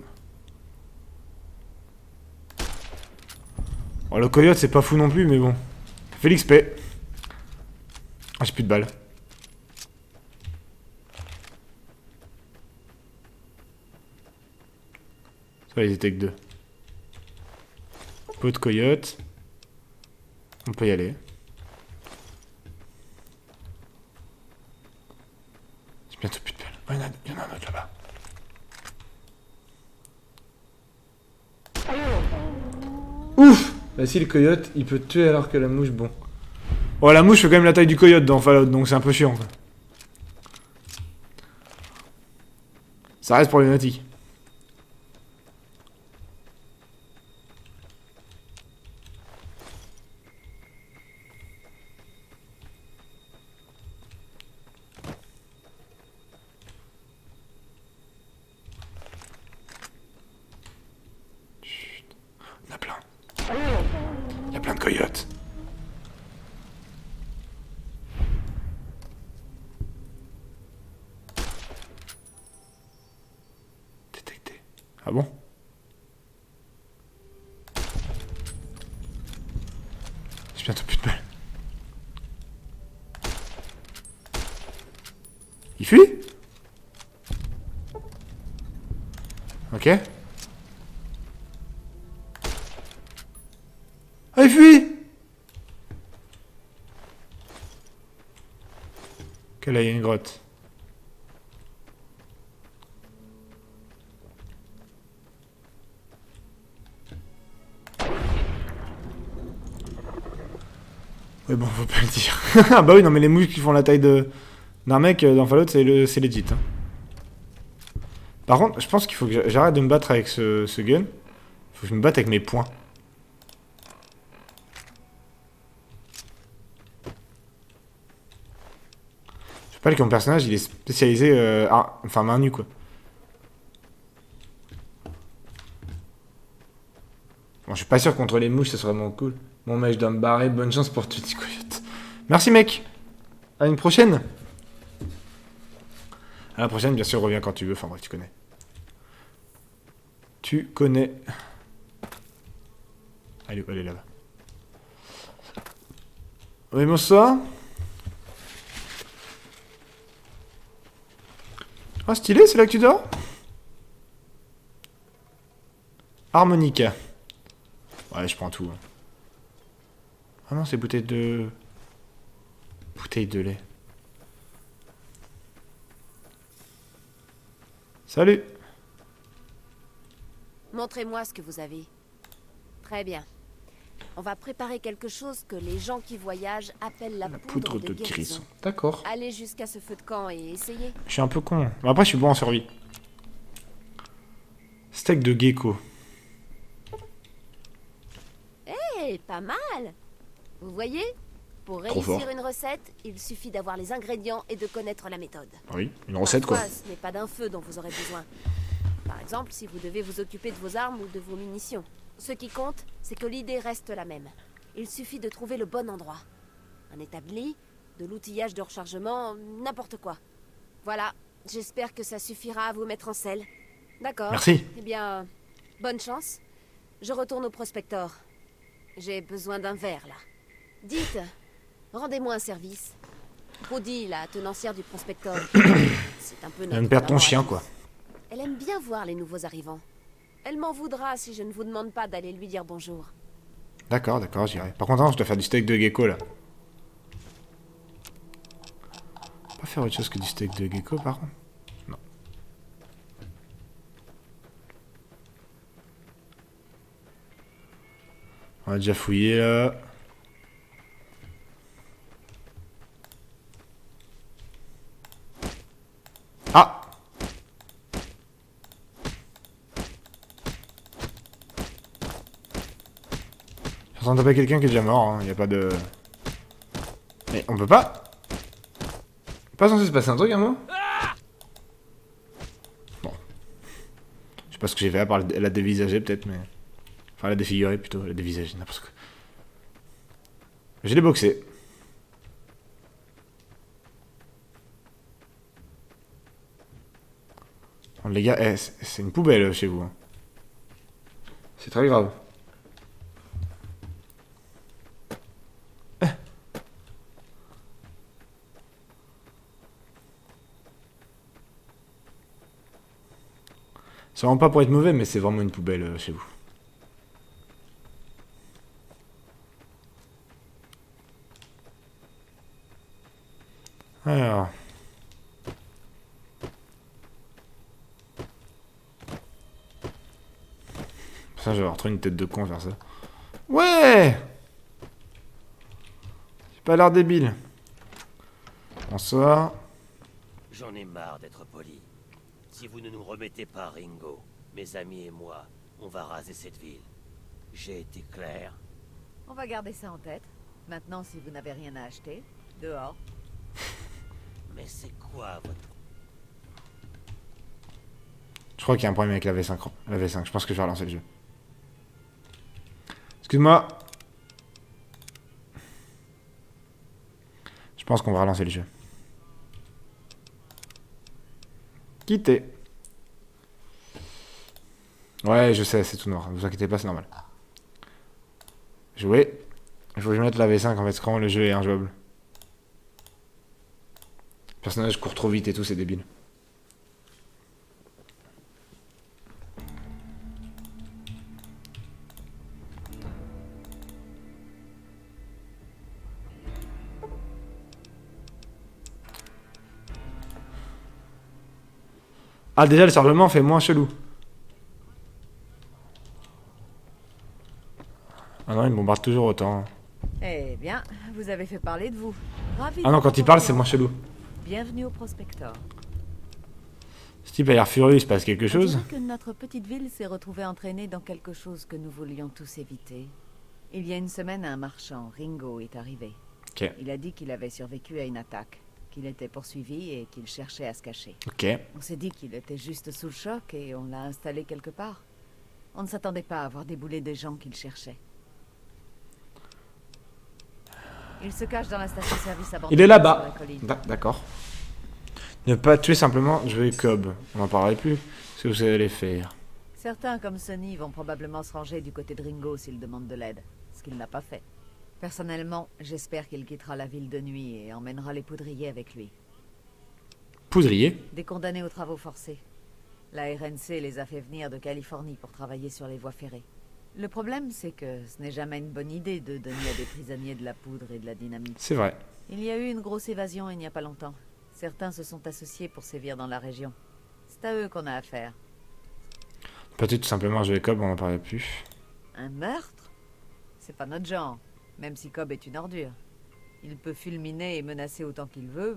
Bon, le coyote, c'est pas fou non plus, mais bon. Félix P. Ah, j'ai plus de balles. Ça, ils étaient que deux. Peau de coyote. On peut y aller. J'ai bientôt plus de balles. Oh, il y en a un autre là-bas. Ouf! Bah si, le coyote, il peut te tuer alors que la mouche, bon. Oh, la mouche fait quand même la taille du coyote dans Fallout, donc c'est un peu chiant, quoi. Ça reste problématique. Chut. Il y en a plein. Il y a plein de coyotes. Détecté. Ah bon? J'ai bientôt plus de balles. Il fuit? Ok. Ah, il fuit! Ok, là, il y a une grotte. Ouais, bon, faut pas le dire. Ah bah oui, non, mais les mouches qui font la taille d'un mec dans Fallout, c'est legit. Hein. Par contre, je pense qu'il faut que j'arrête de me battre avec ce gun. Faut que je me batte avec mes poings. Je sais pas que mon personnage, il est spécialisé... enfin, main nue, quoi. Bon, je suis pas sûr que contre les mouches, ça serait vraiment cool. Bon, mec, je dois me barrer. Bonne chance pour tout, coyote. Merci, mec. À une prochaine. À la prochaine, bien sûr, reviens quand tu veux. Enfin, bref, tu connais. Tu connais. Allez, allez là-bas. Oui, bonsoir. Ah, stylé, c'est là que tu dors? Harmonica. Ouais, je prends tout. Hein. Ah non, c'est bouteille de... Bouteille de lait. Salut. Montrez-moi ce que vous avez. Très bien. On va préparer quelque chose que les gens qui voyagent appellent la poudre de guérison. D'accord. Allez jusqu'à ce feu de camp et essayez. Je suis un peu con. Mais après, je suis bon en survie. Steak de gecko. Eh, pas mal. Vous voyez? Pour Trop réussir fort. une recette, il suffit d'avoir les ingrédients et de connaître la méthode. Oui, une recette quoi. Parfois, ce n'est pas d'un feu dont vous aurez besoin. Par exemple, si vous devez vous occuper de vos armes ou de vos munitions. Ce qui compte, c'est que l'idée reste la même. Il suffit de trouver le bon endroit. Un établi, de l'outillage de rechargement, n'importe quoi. Voilà, j'espère que ça suffira à vous mettre en selle. D'accord. Merci. Eh bien, bonne chance. Je retourne au prospector. J'ai besoin d'un verre, là. Dites, rendez-moi un service. Brody, la tenancière du prospector. C'est un peu Elle vient de notre perdre ton maman chien à tous. quoi. Elle aime bien voir les nouveaux arrivants. Elle m'en voudra si je ne vous demande pas d'aller lui dire bonjour. D'accord, d'accord, j'irai. Par contre, non, je dois faire du steak de gecko là. Pas faire autre chose que du steak de gecko par contre. Non. On a déjà fouillé là. Ah! J'entends taper quelqu'un qui est déjà mort, hein. Y a pas de... Mais on peut pas... Pas censé se passer un truc à moi? Bon. Je sais pas ce que j'ai fait à part la dévisager peut-être, mais... Enfin la défigurer plutôt, la dévisager, n'importe quoi. J'ai les boxé. Bon, les gars, c'est une poubelle chez vous. Hein. C'est très grave. C'est vraiment pas pour être mauvais, mais c'est vraiment une poubelle chez vous. Alors. Ça, je vais avoir trop une tête de con à faire ça. Ouais! J'ai pas l'air débile. Bonsoir. J'en ai marre d'être poli. Si vous ne nous remettez pas Ringo, mes amis et moi, on va raser cette ville. J'ai été clair. On va garder ça en tête. Maintenant, si vous n'avez rien à acheter, dehors. Mais c'est quoi votre... Je crois qu'il y a un problème avec la V5. La V5, je pense que je vais relancer le jeu. Excuse-moi. Je pense qu'on va relancer le jeu. Quitter. Ouais, je sais, c'est tout noir. Ne vous inquiétez pas, c'est normal. Jouer. Il faut que je mette la V5 en fait, quand le jeu est injouable. Le personnage court trop vite et tout, c'est débile. Ah, déjà, le chargement fait moins chelou. Ah non, il bombarde toujours autant. Eh bien, vous avez fait parler de vous. Ravi Ah non, de quand votre il parle, c'est courant. moins chelou. Bienvenue au Prospector. Ce type a l'air furieux, il se passe quelque On chose. dirait que notre petite ville s'est retrouvée entraînée dans quelque chose que nous voulions tous éviter. Il y a une semaine, un marchand, Ringo, est arrivé. Ok, Il a dit qu'il avait survécu à une attaque, qu'il était poursuivi et qu'il cherchait à se cacher. ok. On s'est dit qu'il était juste sous le choc et on l'a installé quelque part. On ne s'attendait pas à voir débouler des gens qu'il cherchait. Il se cache dans la station-service abandonnée. Il est là-bas. sur la colline. D'accord. Ne pas tuer simplement jouer Cobb. On n'en parlerait plus. Ce que vous allez faire. Certains, comme Sonny, vont probablement se ranger du côté de Ringo s'il demande de l'aide, ce qu'il n'a pas fait. Personnellement, j'espère qu'il quittera la ville de nuit et emmènera les poudriers avec lui. Poudrier. Des condamnés aux travaux forcés. La RNC les a fait venir de Californie pour travailler sur les voies ferrées. Le problème, c'est que ce n'est jamais une bonne idée de donner à des prisonniers de la poudre et de la dynamite. C'est vrai. Il y a eu une grosse évasion il n'y a pas longtemps. Certains se sont associés pour sévir dans la région. C'est à eux qu'on a affaire. Peut-être tout simplement jouer Cobb, on n'en parlerait plus. Un meurtre? C'est pas notre genre, même si Cobb est une ordure. Il peut fulminer et menacer autant qu'il veut.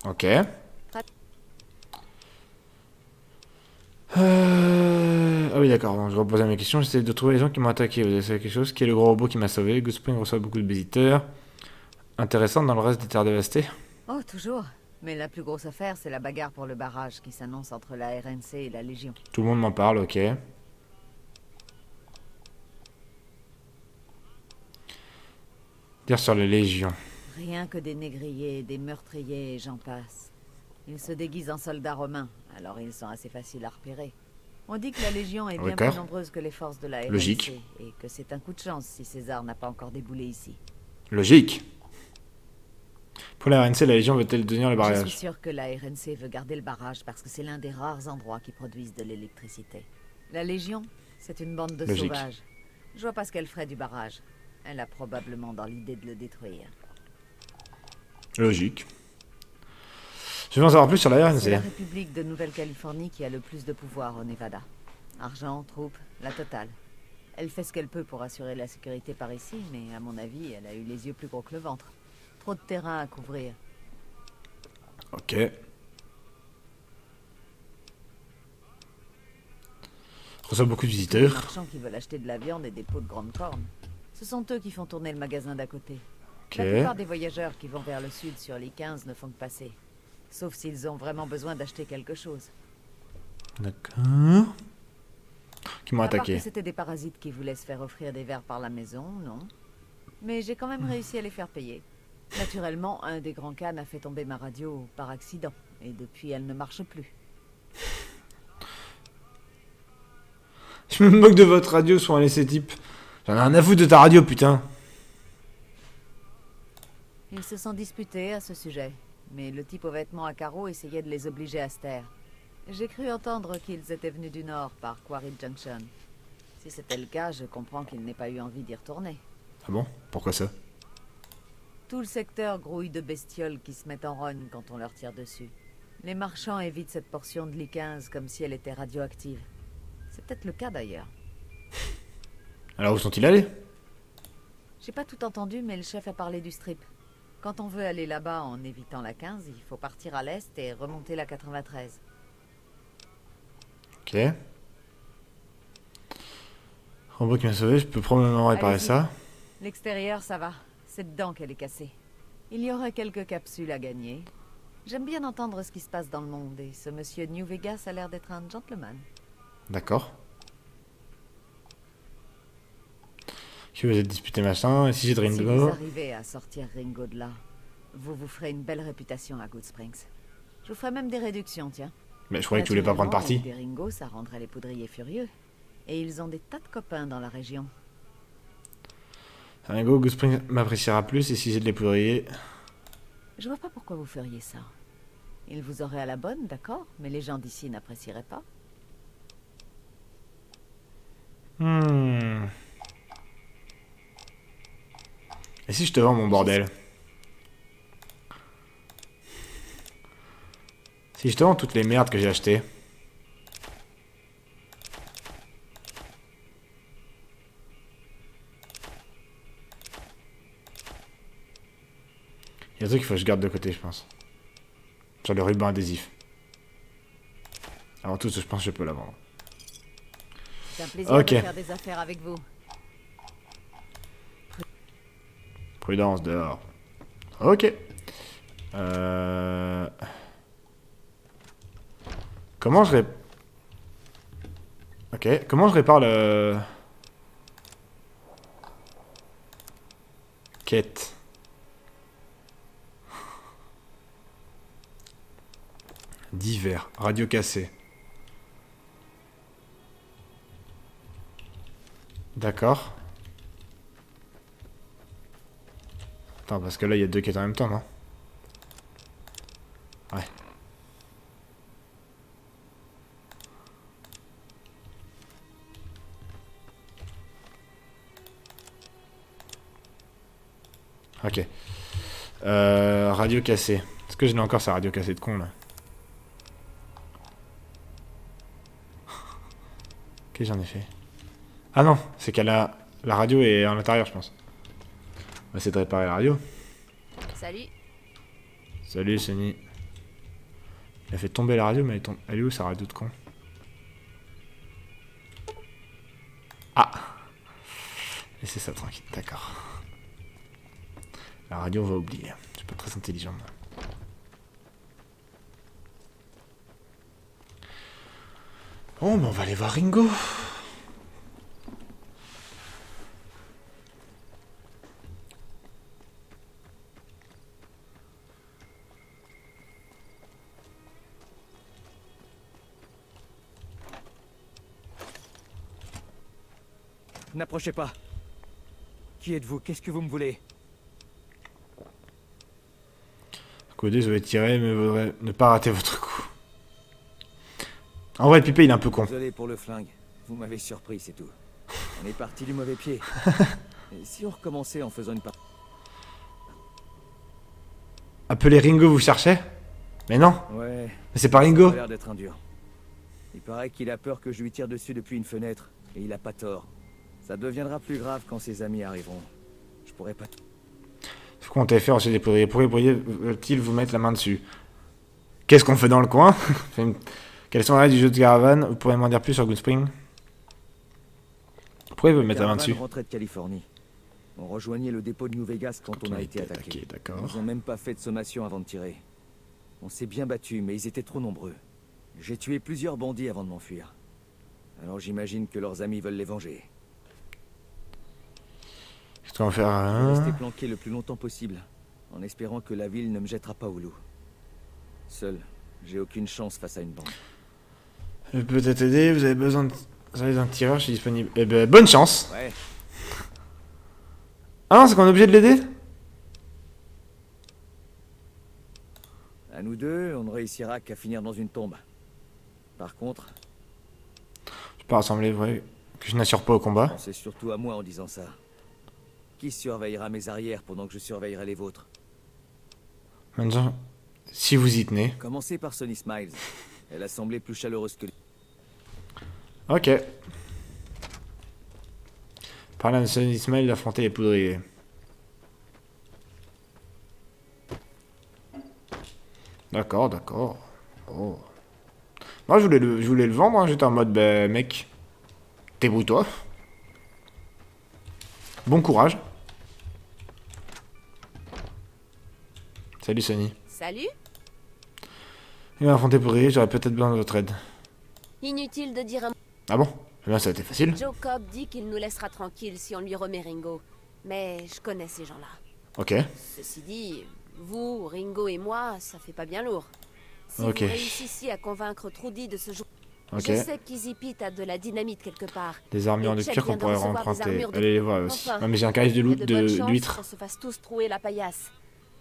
Ok. Ah oui, d'accord. Bon, je reposais mes questions. J'essaie de trouver les gens qui m'ont attaqué. Vous avez fait quelque chose? Qui est le gros robot qui m'a sauvé? Goodspring reçoit beaucoup de visiteurs. Intéressant dans le reste des terres dévastées. Oh, toujours. Mais la plus grosse affaire, c'est la bagarre pour le barrage qui s'annonce entre la RNC et la Légion. Tout le monde m'en parle, ok. Dire sur les légions. Rien que des négriers, des meurtriers et j'en passe. Ils se déguisent en soldats romains, alors ils sont assez faciles à repérer. On dit que la Légion est bien D'accord. plus nombreuse que les forces de la RNC. Logique. Et que c'est un coup de chance si César n'a pas encore déboulé ici. Logique. Pour la RNC, la Légion veut-elle devenir le Je suis barrage? sûr que la RNC veut garder le barrage parce que c'est l'un des rares endroits qui produisent de l'électricité. La Légion, c'est une bande de Logique. sauvages. Je vois pas ce qu'elle ferait du barrage. Elle a probablement dans l'idée de le détruire. Logique. Je veux en savoir plus sur la C'est la RNC. République de Nouvelle-Californie qui a le plus de pouvoir au Nevada. Argent, troupes, la totale. Elle fait ce qu'elle peut pour assurer la sécurité par ici, mais à mon avis, elle a eu les yeux plus gros que le ventre. Trop de terrain à couvrir. Ok. Reçoit beaucoup de Les visiteurs. marchands qui veulent acheter de la viande et des pots de grande corne. Ce sont eux qui font tourner le magasin d'à côté. Ok. La plupart des voyageurs qui vont vers le sud sur l'I-15 ne font que passer. Sauf s'ils ont vraiment besoin d'acheter quelque chose. D'accord. Qui m'ont À part attaqué. que c'était des parasites qui voulaient se faire offrir des verres par la maison, non. Mais j'ai quand même réussi à les faire payer. Naturellement, un des grands cannes a fait tomber ma radio par accident. Et depuis, elle ne marche plus. Je me moque de votre radio, soit un laissé type. J'en ai un à foutre de ta radio, putain. Ils se sont disputés à ce sujet. Mais le type aux vêtements à carreaux essayait de les obliger à se taire. J'ai cru entendre qu'ils étaient venus du nord par Quarry Junction. Si c'était le cas, je comprends qu'ils n'aient pas eu envie d'y retourner. Ah bon? Pourquoi ça? Tout le secteur grouille de bestioles qui se mettent en rogne quand on leur tire dessus. Les marchands évitent cette portion de l'I-15 comme si elle était radioactive. C'est peut-être le cas d'ailleurs. Alors où sont-ils allés? J'ai pas tout entendu, mais le chef a parlé du strip. Quand on veut aller là-bas en évitant la 15, il faut partir à l'est et remonter la 93. Ok. Robot qui m'a sauvé, je peux probablement réparer Allez-y. ça. L'extérieur, ça va. C'est dedans qu'elle est cassée. Il y aurait quelques capsules à gagner. J'aime bien entendre ce qui se passe dans le monde, et ce monsieur New Vegas a l'air d'être un gentleman. D'accord. Qui vous êtes disputé machin, et si j'ai de Si vous Ringo. arrivez à sortir Ringo de là, vous vous ferez une belle réputation à Good Springs. Je vous ferai même des réductions, tiens. Mais je croyais que tu voulais pas prendre parti. Des Ringo, ça rendrait les poudriers furieux. Et ils ont des tas de copains dans la région. Ringo, Goodspring m'appréciera plus, et si j'ai de les poudriers. Je vois pas pourquoi vous feriez ça. Ils vous auraient à la bonne, d'accord, mais les gens d'ici n'apprécieraient pas. Et si je te vends mon bordel? Si je te vends toutes les merdes que j'ai achetées. Il y a des trucs qu'il faut que je garde de côté, je pense. Sur le ruban adhésif. Avant tout, je pense que je peux la vendre. C'est un plaisir Ok. de faire des affaires avec vous. Prudence dehors. Ok. Comment je Ok. Comment je répare le... Quête. Divers. Radio cassée. D'accord. Attends, parce que là, il y a deux quêtes en même temps, non? Ouais. Ok. Radio cassée. Est-ce que je n'ai encore sa radio cassée de con, là? Qu'est-ce que j'en ai fait? Ah non, c'est qu'elle a... La radio est à l'intérieur, je pense. On va essayer de réparer la radio. Salut. Salut, Sonny. Il a fait tomber la radio, mais elle est où, sa radio de con? Ah! Laissez ça tranquille, d'accord. La radio, on va oublier. Je suis pas très intelligent, moi. Bon, ben on va aller voir Ringo. N'approchez pas. Qui êtes-vous? Qu'est-ce que vous me voulez? Codé, je vais tirer, mais vaudrait ne pas rater votre coup. En vrai, Pipé, il est un peu con. Désolé pour le flingue. Vous m'avez surpris, c'est tout. On est parti du mauvais pied. Et si on recommençait en faisant une partie? Appelez Ringo, vous cherchez? Mais non. Ouais. Mais c'est pas Ringo. Ça a l'air d'être un dur. Il paraît qu'il a peur que je lui tire dessus depuis une fenêtre. Et il a pas tort. Ça deviendra plus grave quand ses amis arriveront. Je pourrais pas tout. Ce qu'on comptait faire, ensuite, pourriez-il vous mettre la main dessus? Qu'est-ce qu'on fait dans le coin? Quelles sont les règles du jeu de caravane? Vous pourrez m'en dire plus sur Good Spring? Pourquoi il veut me mettre la main dessus? Rentrait de Californie. On rejoignait le dépôt de New Vegas quand on a été attaqué. D'accord. Ils ont même pas fait de sommation avant de tirer. On s'est bien battu, mais ils étaient trop nombreux. J'ai tué plusieurs bandits avant de m'enfuir. Alors j'imagine que leurs amis veulent les venger. Qu'est-ce qu'on va faire? Je vais Hein? rester planqué le plus longtemps possible, en espérant que la ville ne me jettera pas au loup. Seul, j'ai aucune chance face à une bande. Je peux peut-être aider, vous avez besoin d'un tireur, je suis disponible. Eh ben, bonne chance! Ouais. Ah non, c'est qu'on est obligé de l'aider? À nous deux, on ne réussira qu'à finir dans une tombe. Par contre, Je peux rassembler, vrai, que je n'assure pas au combat. pensez surtout à moi en disant ça. Qui surveillera mes arrières pendant que je surveillerai les vôtres? Maintenant, si vous y tenez. Commencez par Sonny Smiles. Elle a semblé plus chaleureuse que... Ok. Parler de Sonny Ismail d'affronter les poudriers. D'accord, d'accord. Oh. Moi, je voulais le vendre, hein. J'étais en mode, bah, mec, débrouille-toi. Bon courage. Salut, Sonny. Salut. Il m'a affronté poudrier, j'aurais peut-être besoin de votre aide. Inutile de dire un... Ah bon? Eh bien, ça a été facile. Joe Cobb dit qu'il nous laissera tranquilles si on lui remet Ringo. Mais je connais ces gens-là. Ok. Ceci dit, vous, Ringo et moi, ça fait pas bien lourd. Si Ok. vous réussissiez à convaincre Trudy de ce jour... Ok. Je sais qu'Easy Pete a de la dynamite quelque part. Des armures Et de Chet cuir qu'on vient de pourrait recevoir des remprunter. armures de- Allez les voir aussi. Enfin, Non, mais j'ai un calice de il y a loot de bonnes chances d'huître. qu'on se fasse tous trouer la paillasse.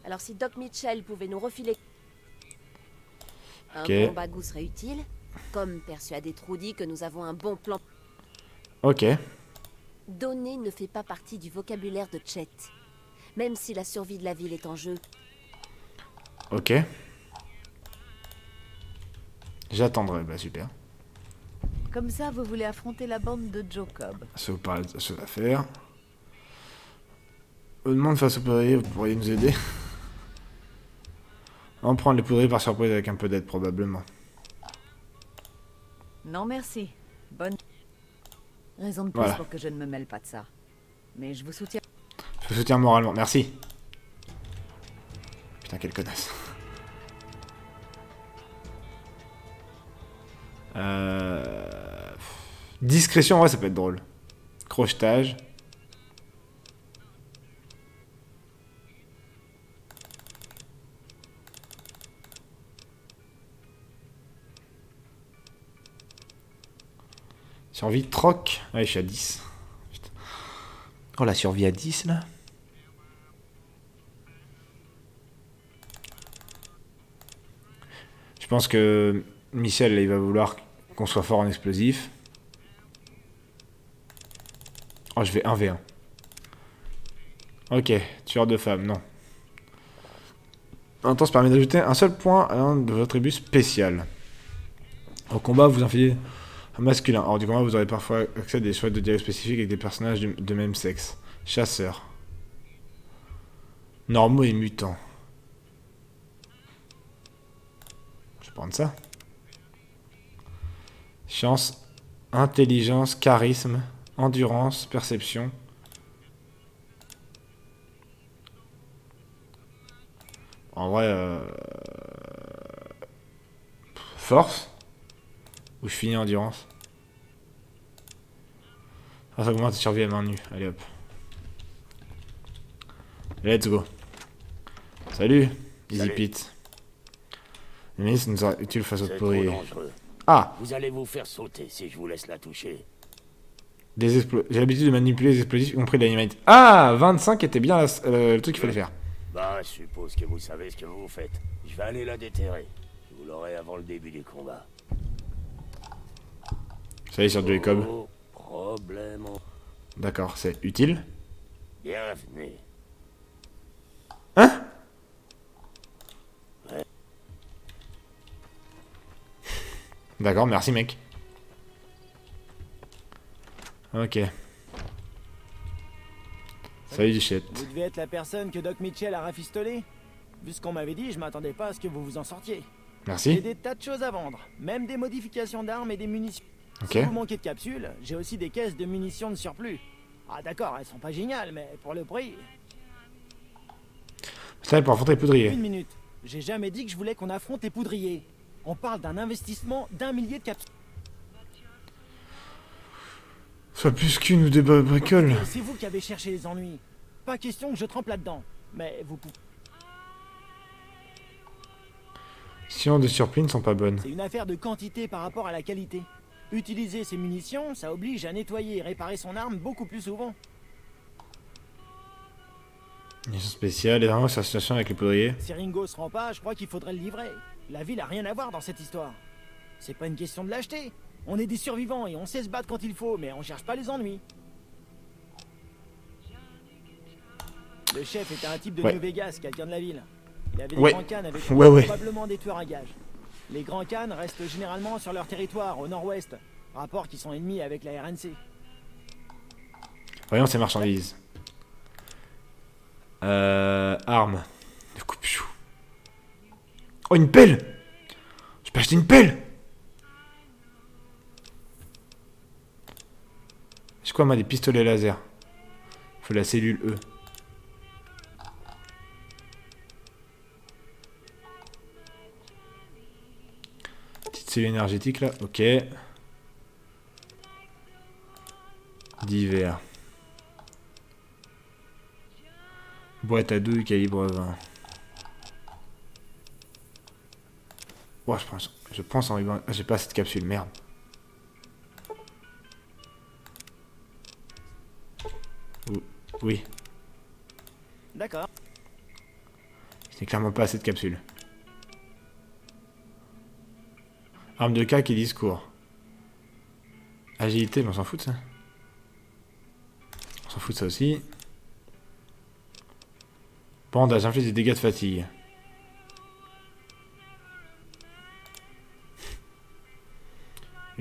Alors si Doc Mitchell pouvait nous refiler... Ok. Un bon bagou serait utile. Comme persuader Trudy que nous avons un bon plan... Ok. Donner ne fait pas partie du vocabulaire de Chet. Même si la survie de la ville est en jeu. Ok. J'attendrai, bah super. Comme ça, vous voulez affronter la bande de Joe Cobb. Ça vous parle de choses à faire. On demande face au poudrier, vous pourriez nous aider. On prend les poudriers par surprise avec un peu d'aide probablement. Non, merci. Bonne raison de plus Voilà. pour que je ne me mêle pas de ça. Mais je vous soutiens. Je vous soutiens moralement, merci. Putain, quelle connasse. Discrétion, ouais, ça peut être drôle. Crochetage. Survie troc. Ouais, je suis à 10. Putain. Oh, la survie à 10 là. Je pense que Michel, là, il va vouloir qu'on soit fort en explosif. Oh, je vais 1v1. Ok, tueur de femmes, non. Un temps se permet d'ajouter un seul point à un de vos attributs spécial. Au combat, vous infligez un masculin. Hors du combat, vous aurez parfois accès à des choix de dialogue spécifiques avec des personnages de même sexe. Chasseur. Normaux et mutants. Je vais prendre ça. Chance, intelligence, charisme, endurance, perception. En vrai, force. Ou je finis endurance. Ah, ça augmente survie à main nue. Allez hop. Let's go. Salut, Easy Salut. Pete. Le ministre nous sera utile face au C'est trop pourrier. dangereux. Ah, Vous allez vous faire sauter si je vous laisse la toucher. j'ai l'habitude de manipuler les explosifs, y compris de la dynamite. Ah, 25 était bien le truc qu'il fallait faire. Bah, je suppose que vous savez ce que vous faites. Je vais aller la déterrer. Vous l'aurez avant le début du combat. Ça y est, sur Joe Cobb. Oh, problème. D'accord, c'est utile. Bienvenue. Hein? Ouais. D'accord, merci mec. Ok. Salut Duchette. Vous devez être la personne que Doc Mitchell a rafistolée. Vu ce qu'on m'avait dit, je m'attendais pas à ce que vous vous en sortiez. J'ai Merci. des tas de choses à vendre, même des modifications d'armes et des munitions. Ok. Si vous manquez de capsules, j'ai aussi des caisses de munitions de surplus. Ah d'accord, elles sont pas géniales, mais pour le prix... Ça pour affronter les poudriers. Une minute. J'ai jamais dit que je voulais qu'on affronte les poudriers. On parle d'un investissement d'1 millier de capsules. Soit plus qu'une ou deux bricoles. C'est vous qui avez cherché les ennuis. Pas question que je trempe là-dedans. Mais vous pouvez... Munitions de surplus ne sont pas bonnes. C'est une affaire de quantité par rapport à la qualité. Utiliser ces munitions, ça oblige à nettoyer et réparer son arme beaucoup plus souvent. Munitions spéciales, et vraiment sur la situation avec les poudriers. Si Ringo se rend pas, je crois qu'il faudrait le livrer. La ville a rien à voir dans cette histoire. C'est pas une question de l'acheter. On est des survivants et on sait se battre quand il faut, mais on cherche pas les ennuis. Le chef était un type de Ouais. New Vegas, quelqu'un de la ville. Il avait des Ouais. grands cannes avec Ouais. probablement des tueurs à gages. Les grands cannes restent généralement sur leur territoire, au nord-ouest. Rapport qui sont ennemis avec la RNC. Voyons ces marchandises. Armes. De coupe-chou. Oh, une pelle! Je peux acheter une pelle! C'est quoi, moi, des pistolets laser? Faut la cellule E. Petite cellule énergétique, là. Ok. Divers. Boîte à douille calibre 20. Oh, je pense en ruban. Ah, j'ai pas cette capsule, merde. Oui, D'accord. je n'ai clairement pas assez de capsules. Arme de cac et discours. Agilité, mais on s'en fout de ça. On s'en fout de ça aussi. Bandage, inflige des dégâts de fatigue.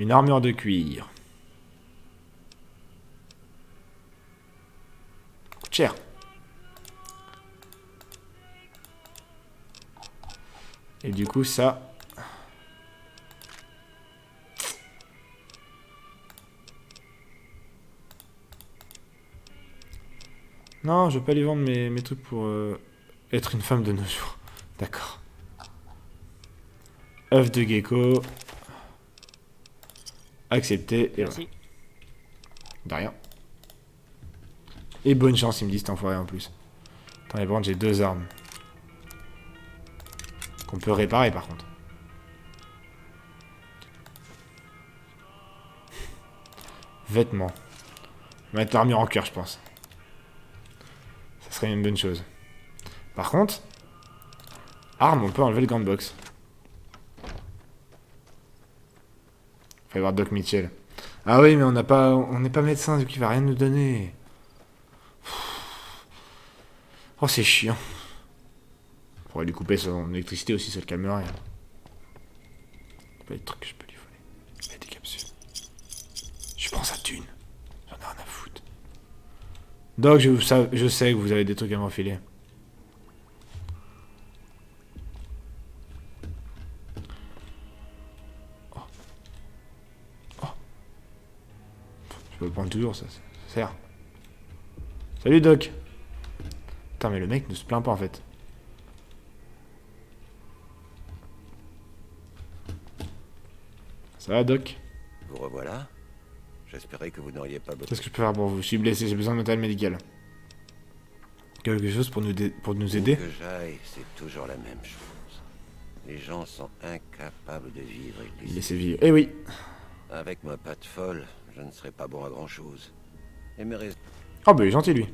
Une armure de cuir. Coûte cher. Et du coup, ça... Non, je veux pas lui vendre mes trucs pour être une femme de nos jours. D'accord. œuf de gecko. Accepté. Et Merci. voilà. De rien. Et bonne chance, il me dit cet enfoiré en plus. Attends, par contre, j'ai 2 armes. Qu'on peut réparer par contre. Vêtements. On va mettre l'armure en cœur, je pense. Ça serait une bonne chose. Par contre, arme, on peut enlever le gant de boxe. Faut y voir Doc Mitchell. Ah oui, mais on n'est pas médecin, donc il va rien nous donner. Oh, c'est chiant. On pourrait lui couper son électricité aussi, ça le calmerait. Pas des trucs que je peux lui voler. Il y a des capsules. Je prends sa thune. J'en ai rien à foutre. Doc, je sais que vous avez des trucs à m'enfiler. Je peux le prendre toujours, ça sert. Salut Doc. Putain, mais le mec ne se plaint pas en fait. Ça va, Doc? Vous revoilà. J'espérais que vous n'auriez pas besoin. Qu'est-ce que je peux faire pour vous? Je suis blessé, j'ai besoin de matériel médical. Quelque chose pour nous aider? Où que j'aille, c'est toujours la même chose. Les gens sont incapables de vivre et de Laissez vivre. Eh oui. Avec ma patte folle, je ne serais pas bon à grand chose. Et mes raisons. Oh bah il est gentil lui.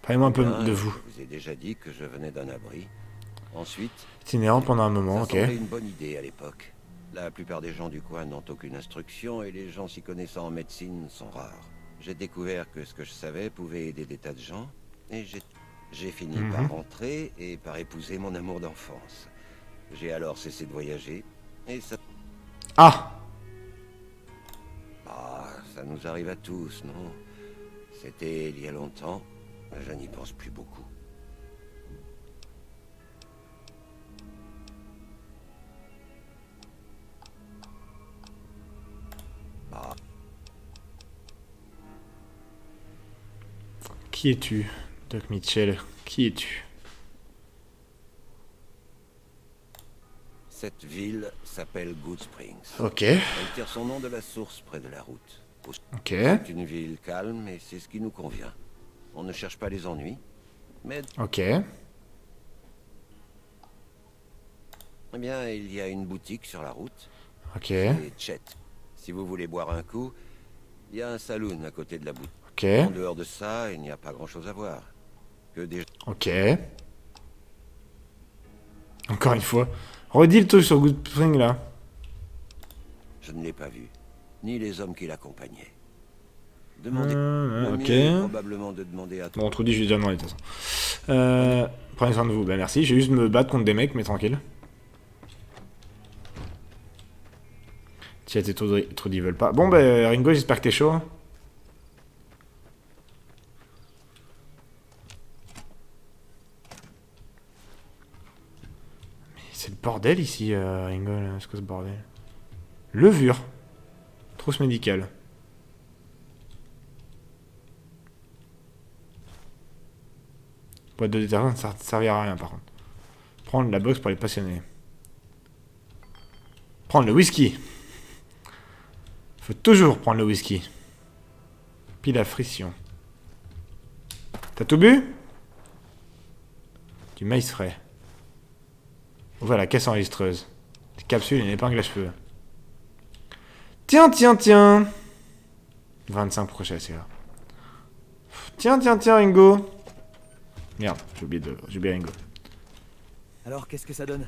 Parlez-moi un peu Bien, de vous. Je vous ai déjà dit que je venais d'un abri. Ensuite, Itinérant pendant un moment, ça ok. semblait une bonne idée à l'époque. La plupart des gens du coin n'ont aucune instruction et les gens s'y connaissant en médecine sont rares. J'ai découvert que ce que je savais pouvait aider des tas de gens et j'ai fini par rentrer et par épouser mon amour d'enfance. J'ai alors cessé de voyager et ça... Ah! Ah, ça nous arrive à tous, non? C'était il y a longtemps, je n'y pense plus beaucoup. Ah. Qui es-tu, Doc Mitchell? Qui es-tu? Cette ville s'appelle Good Springs. Ok. Elle tire son nom de la source près de la route. Ok. C'est une ville calme et c'est ce qui nous convient. On ne cherche pas les ennuis, mais... Ok. Eh bien, il y a une boutique sur la route. Ok. C'est Chet. Si vous voulez boire un coup, il y a un saloon à côté de la boutique. Ok. En dehors de ça, il n'y a pas grand-chose à voir. Que des... Ok. Encore une fois. Redis le truc sur Good Spring là. Je ne l'ai pas vu. Ni les hommes qui l'accompagnaient. Demandez... Ok. Le mieux est probablement de demander à... Bon, on te dit, je lui ai déjà demandé de toute façon. Prenez soin de vous. Bah merci. J'ai juste me battre contre des mecs, mais tranquille. Tiens, t'es trop ils veulent pas. Bon, bah Ringo, j'espère que t'es chaud. Hein. Mais c'est le bordel ici, Ringo. C'est quoi ce bordel? Levure. Trousse médicale. Boîte de détergent, ça ne servira à rien par contre. Prendre la box pour les passionnés. Prendre le whisky. Faut toujours prendre le whisky. Pile à friction. T'as tout bu? Du maïs frais. Ouvre la caisse enregistreuse. Des capsules et une épingle à cheveux. Tiens, tiens, tiens. 25 prochains, c'est là. Tiens, tiens, tiens, Ringo. Merde, j'ai oublié Ringo. Alors, qu'est-ce que ça donne?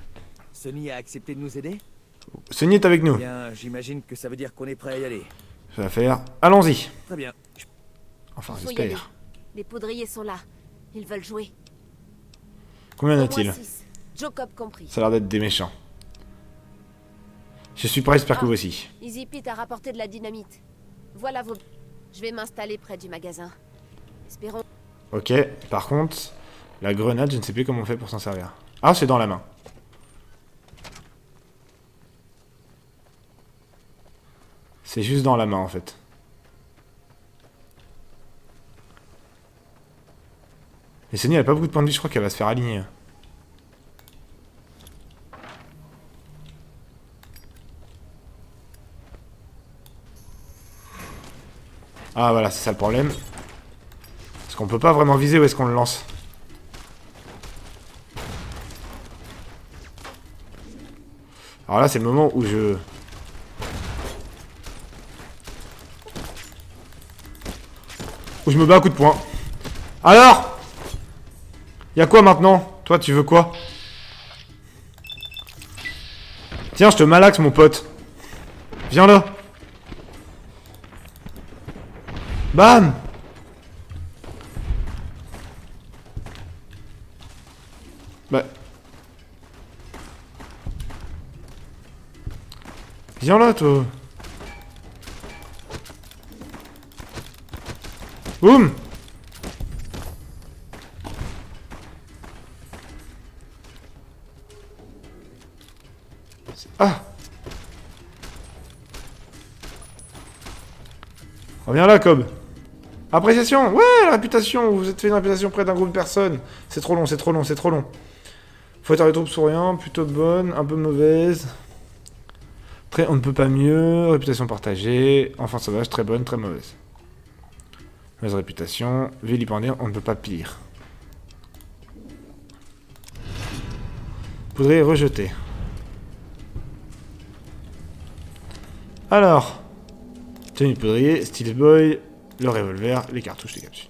Sonny a accepté de nous aider? Sonny est avec nous. Bien, j'imagine que ça veut dire qu'on est prêt à y aller. Ça va faire. Allons-y. Très bien. Enfin, Faut y aller. j'espère. Les poudriers sont là. Ils veulent jouer. Combien y en Au a-t-il? moins 6. Jacob compris. Ça a l'air d'être des méchants. Je suis prêt, j'espère que vous aussi. Easy Pete a rapporté de la dynamite. Voilà vos... Je vais m'installer près du magasin. Espérons... Ok, par contre, la grenade, je ne sais plus comment on fait pour s'en servir. Ah, c'est dans la main. C'est juste dans la main, en fait. Et Sony, elle a pas beaucoup de points de vie, je crois qu'elle va se faire aligner. Ah voilà, c'est ça le problème. Parce qu'on peut pas vraiment viser où est-ce qu'on le lance. Alors là, c'est le moment où je... Où je me bats à coups de poing. Alors, y'a quoi maintenant? Toi, tu veux quoi? Tiens, je te malaxe, mon pote. Viens là. Bam! Bah... Viens là, toi. Boum! Ah! Reviens là, Cobb. Appréciation! Ouais, la réputation! Vous vous êtes fait une réputation près d'un groupe de personnes. C'est trop long, c'est trop long, c'est trop long. Faut être les troupes souriant, plutôt bonne, un peu mauvaise. Très, on ne peut pas mieux. Réputation partagée. Enfant sauvage, très bonne, très mauvaise. Mauvaise réputation. Vilipendé, on ne peut pas pire. Poudrier rejeté. Alors. Tenue de poudrier, Steel Boy, le revolver, les cartouches, les capsules.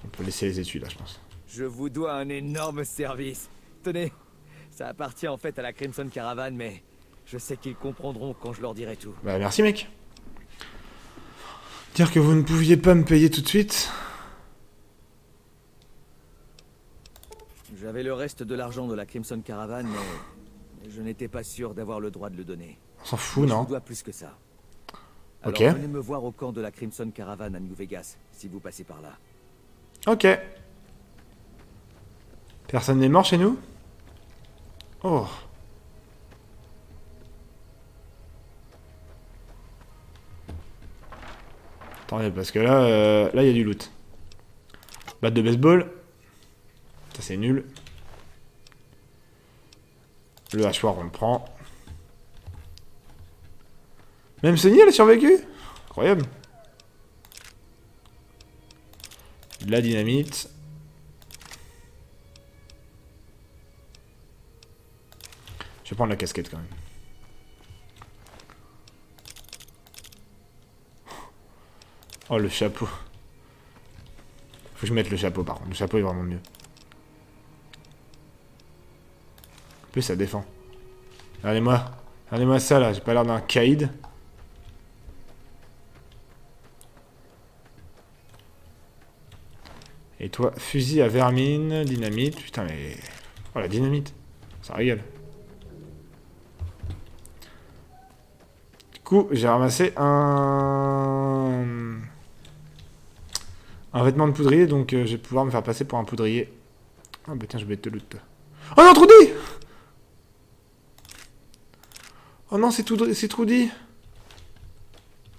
On peut laisser les études là, je pense. Je vous dois un énorme service. Tenez, ça appartient en fait à la Crimson Caravan, mais je sais qu'ils comprendront quand je leur dirai tout. Bah merci mec. Dire que vous ne pouviez pas me payer tout de suite. J'avais le reste de l'argent de la Crimson Caravan, mais je n'étais pas sûr d'avoir le droit de le donner. On s'en fout, Je non? vous dois plus que ça. Alors Ok. venez me voir au camp de la Crimson Caravan à New Vegas, si vous passez par là. Ok. Personne n'est mort chez nous? Oh. Attendez, parce que là, là, il y a du loot. Batte de baseball. Ça, c'est nul. Le hachoir, on le prend. Même Sony, elle a survécu? Incroyable. De la dynamite. Je vais prendre la casquette quand même. Oh, le chapeau. Faut que je mette le chapeau par contre. Le chapeau est vraiment mieux. En plus, ça défend. Regardez-moi. Regardez-moi ça là. J'ai pas l'air d'un caïd. Et toi, fusil à vermine, dynamite. Putain, mais... Oh, la dynamite. Ça régale. Du coup, j'ai ramassé un vêtement de poudrier, donc je vais pouvoir me faire passer pour un poudrier. Ah bah tiens, je vais te loot. Oh non, Trudy! Oh non, c'est Trudy.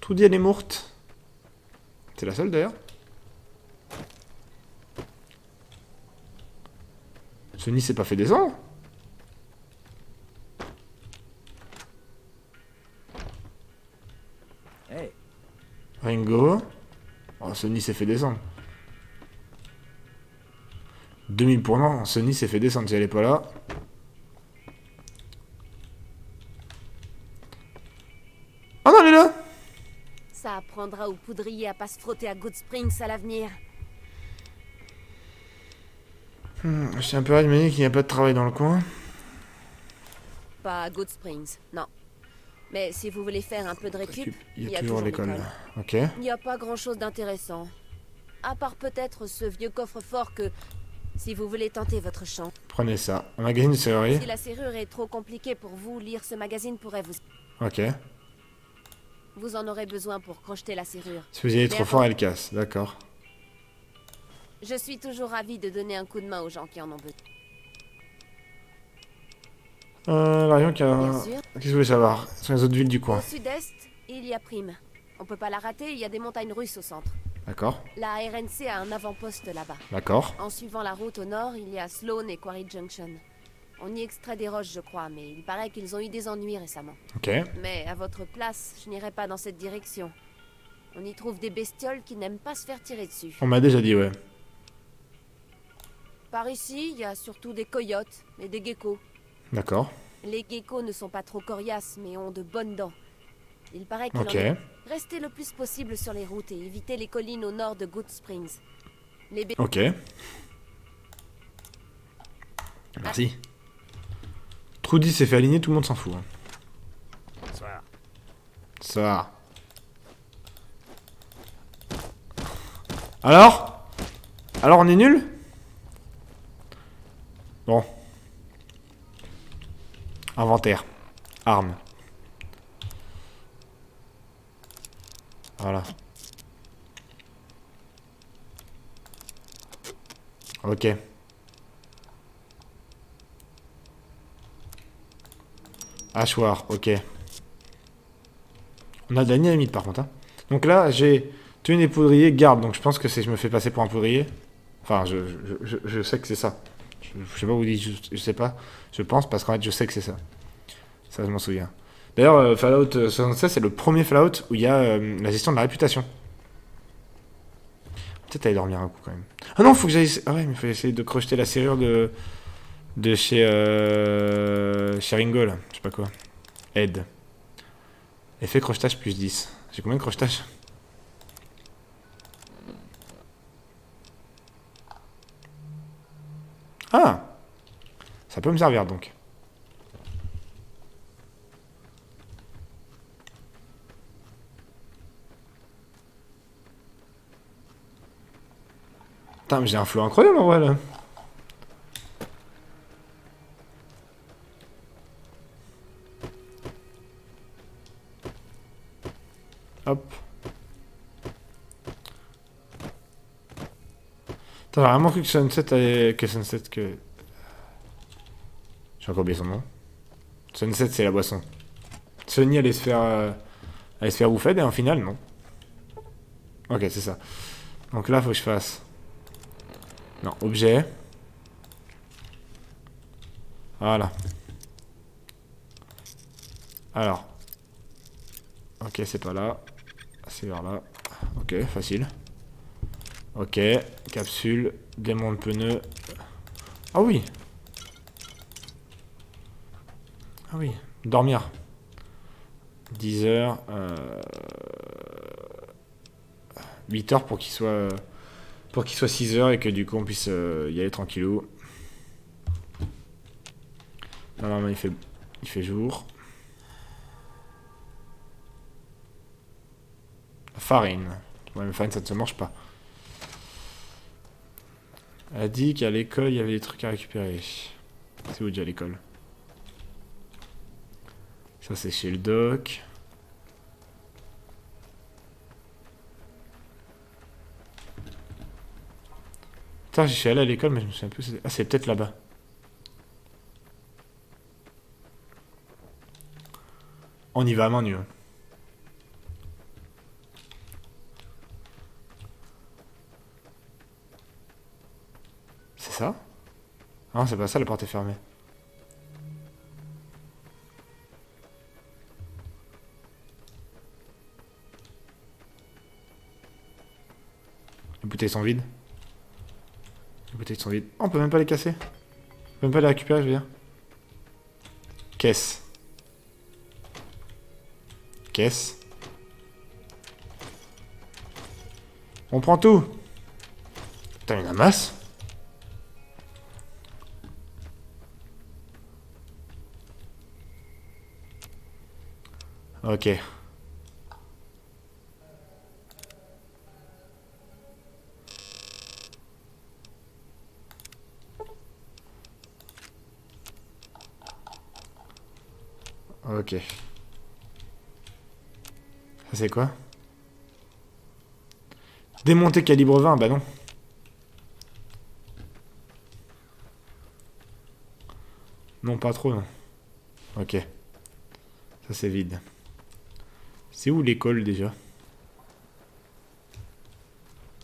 Trudy, elle est morte. C'est la seule d'ailleurs. Sony s'est pas fait descendre. Hey. Ringo. Oh, Sony s'est fait descendre. 2000 pour non, Sony s'est fait descendre si elle est pas là. Oh non, elle est là! Ça apprendra aux poudriers à pas se frotter à Good Springs à l'avenir. Je suis un peu raide de me dire qu'il n'y a pas de travail dans le coin. Pas à Good Springs, non. Mais si vous voulez faire un peu de récup, Il y a toujours l'école. Ok. Il n'y a pas grand-chose d'intéressant. À part peut-être ce vieux coffre-fort que... Si vous voulez tenter votre chance. Prenez ça. Un magazine de serrurerie. Si la serrure est trop compliquée pour vous, lire ce magazine pourrait vous... Ok. Vous en aurez besoin pour crocheter la serrure. Si vous y allez Mais trop fort, elle casse. D'accord. Je suis toujours ravi de donner un coup de main aux gens qui en ont besoin. L'Arion qui a... Bien sûr. Qu'est-ce que vous voulez savoir? Ce sont les autres villes du coin. Au sud-est, il y a Prime. On peut pas la rater, il y a des montagnes russes au centre. D'accord. La RNC a un avant-poste là-bas. D'accord. En suivant la route au nord, il y a Sloan et Quarry Junction. On y extrait des roches, je crois, mais il paraît qu'ils ont eu des ennuis récemment. Ok. Mais à votre place, je n'irai pas dans cette direction. On y trouve des bestioles qui n'aiment pas se faire tirer dessus. On m'a déjà dit, ouais. Par ici, il y a surtout des coyotes et des geckos. D'accord. Les geckos ne sont pas trop coriaces, mais ont de bonnes dents. Il paraît qu'il Ok. en est. Restez le plus possible sur les routes et évitez les collines au nord de Good Springs. Les Ok. Merci. Trudy s'est fait aligner, tout le monde s'en fout. Hein. Bonsoir. Ça. Alors on est nul? Bon. Inventaire. Armes. Voilà. Ok. Hachoir, ok. On a de la dynamite par contre. Hein. Donc là, j'ai tenue poudrier, garde. Donc je pense que c'est je me fais passer pour un poudrier. Enfin, je sais que c'est ça. Je sais pas où vous dites, je sais pas. Je pense parce qu'en fait, je sais que c'est ça. Ça, je m'en souviens. D'ailleurs, Fallout 76, c'est le premier Fallout où il y a la gestion de la réputation. Peut-être aller dormir un coup quand même. Ah non, faut que j'aille... Ah ouais, mais faut essayer de crocheter la serrure de chez Ringo, là. Je sais pas quoi. Aide. Effet crochetage plus 10. J'ai combien de crochetage? Ah! Ça peut me servir donc. Putain, mais j'ai un flow incroyable en vrai là. Hop. T'as vraiment cru que Sunset allait... que... J'ai encore oublié son nom. Sunset, c'est la boisson. Sunny allait se faire bouffer, et en final, non. Ok, c'est ça. Donc là, faut que je fasse... Non, objet. Voilà. Alors. Ok, c'est pas là. C'est vers là. Ok, facile. Ok, capsule, démon de pneu. Ah oui. Ah oui, dormir. 10 heures. 8 heures pour qu'il soit... Pour qu'il soit 6 heures et que du coup on puisse y aller tranquillou. Normalement il fait jour. Farine. Ouais mais farine ça ne se mange pas. Elle a dit qu'à l'école il y avait des trucs à récupérer. C'est où déjà l'école? Ça c'est chez le doc. Putain, j'y suis allé à l'école, mais je me souviens plus. Ah, c'est peut-être là-bas. On y va à main nue. C'est ça? Ah non, c'est pas ça, la porte est fermée. Les bouteilles sont vides. Les bouteilles sont vides. Oh, on peut même pas les casser. On peut même pas les récupérer, je veux dire. Caisse. Caisse. On prend tout. Putain, il y en a masse. Ok. Ok. Ça c'est quoi? Démonter calibre 20, bah non. Non, pas trop, non. Ok. Ça c'est vide. C'est où l'école déjà?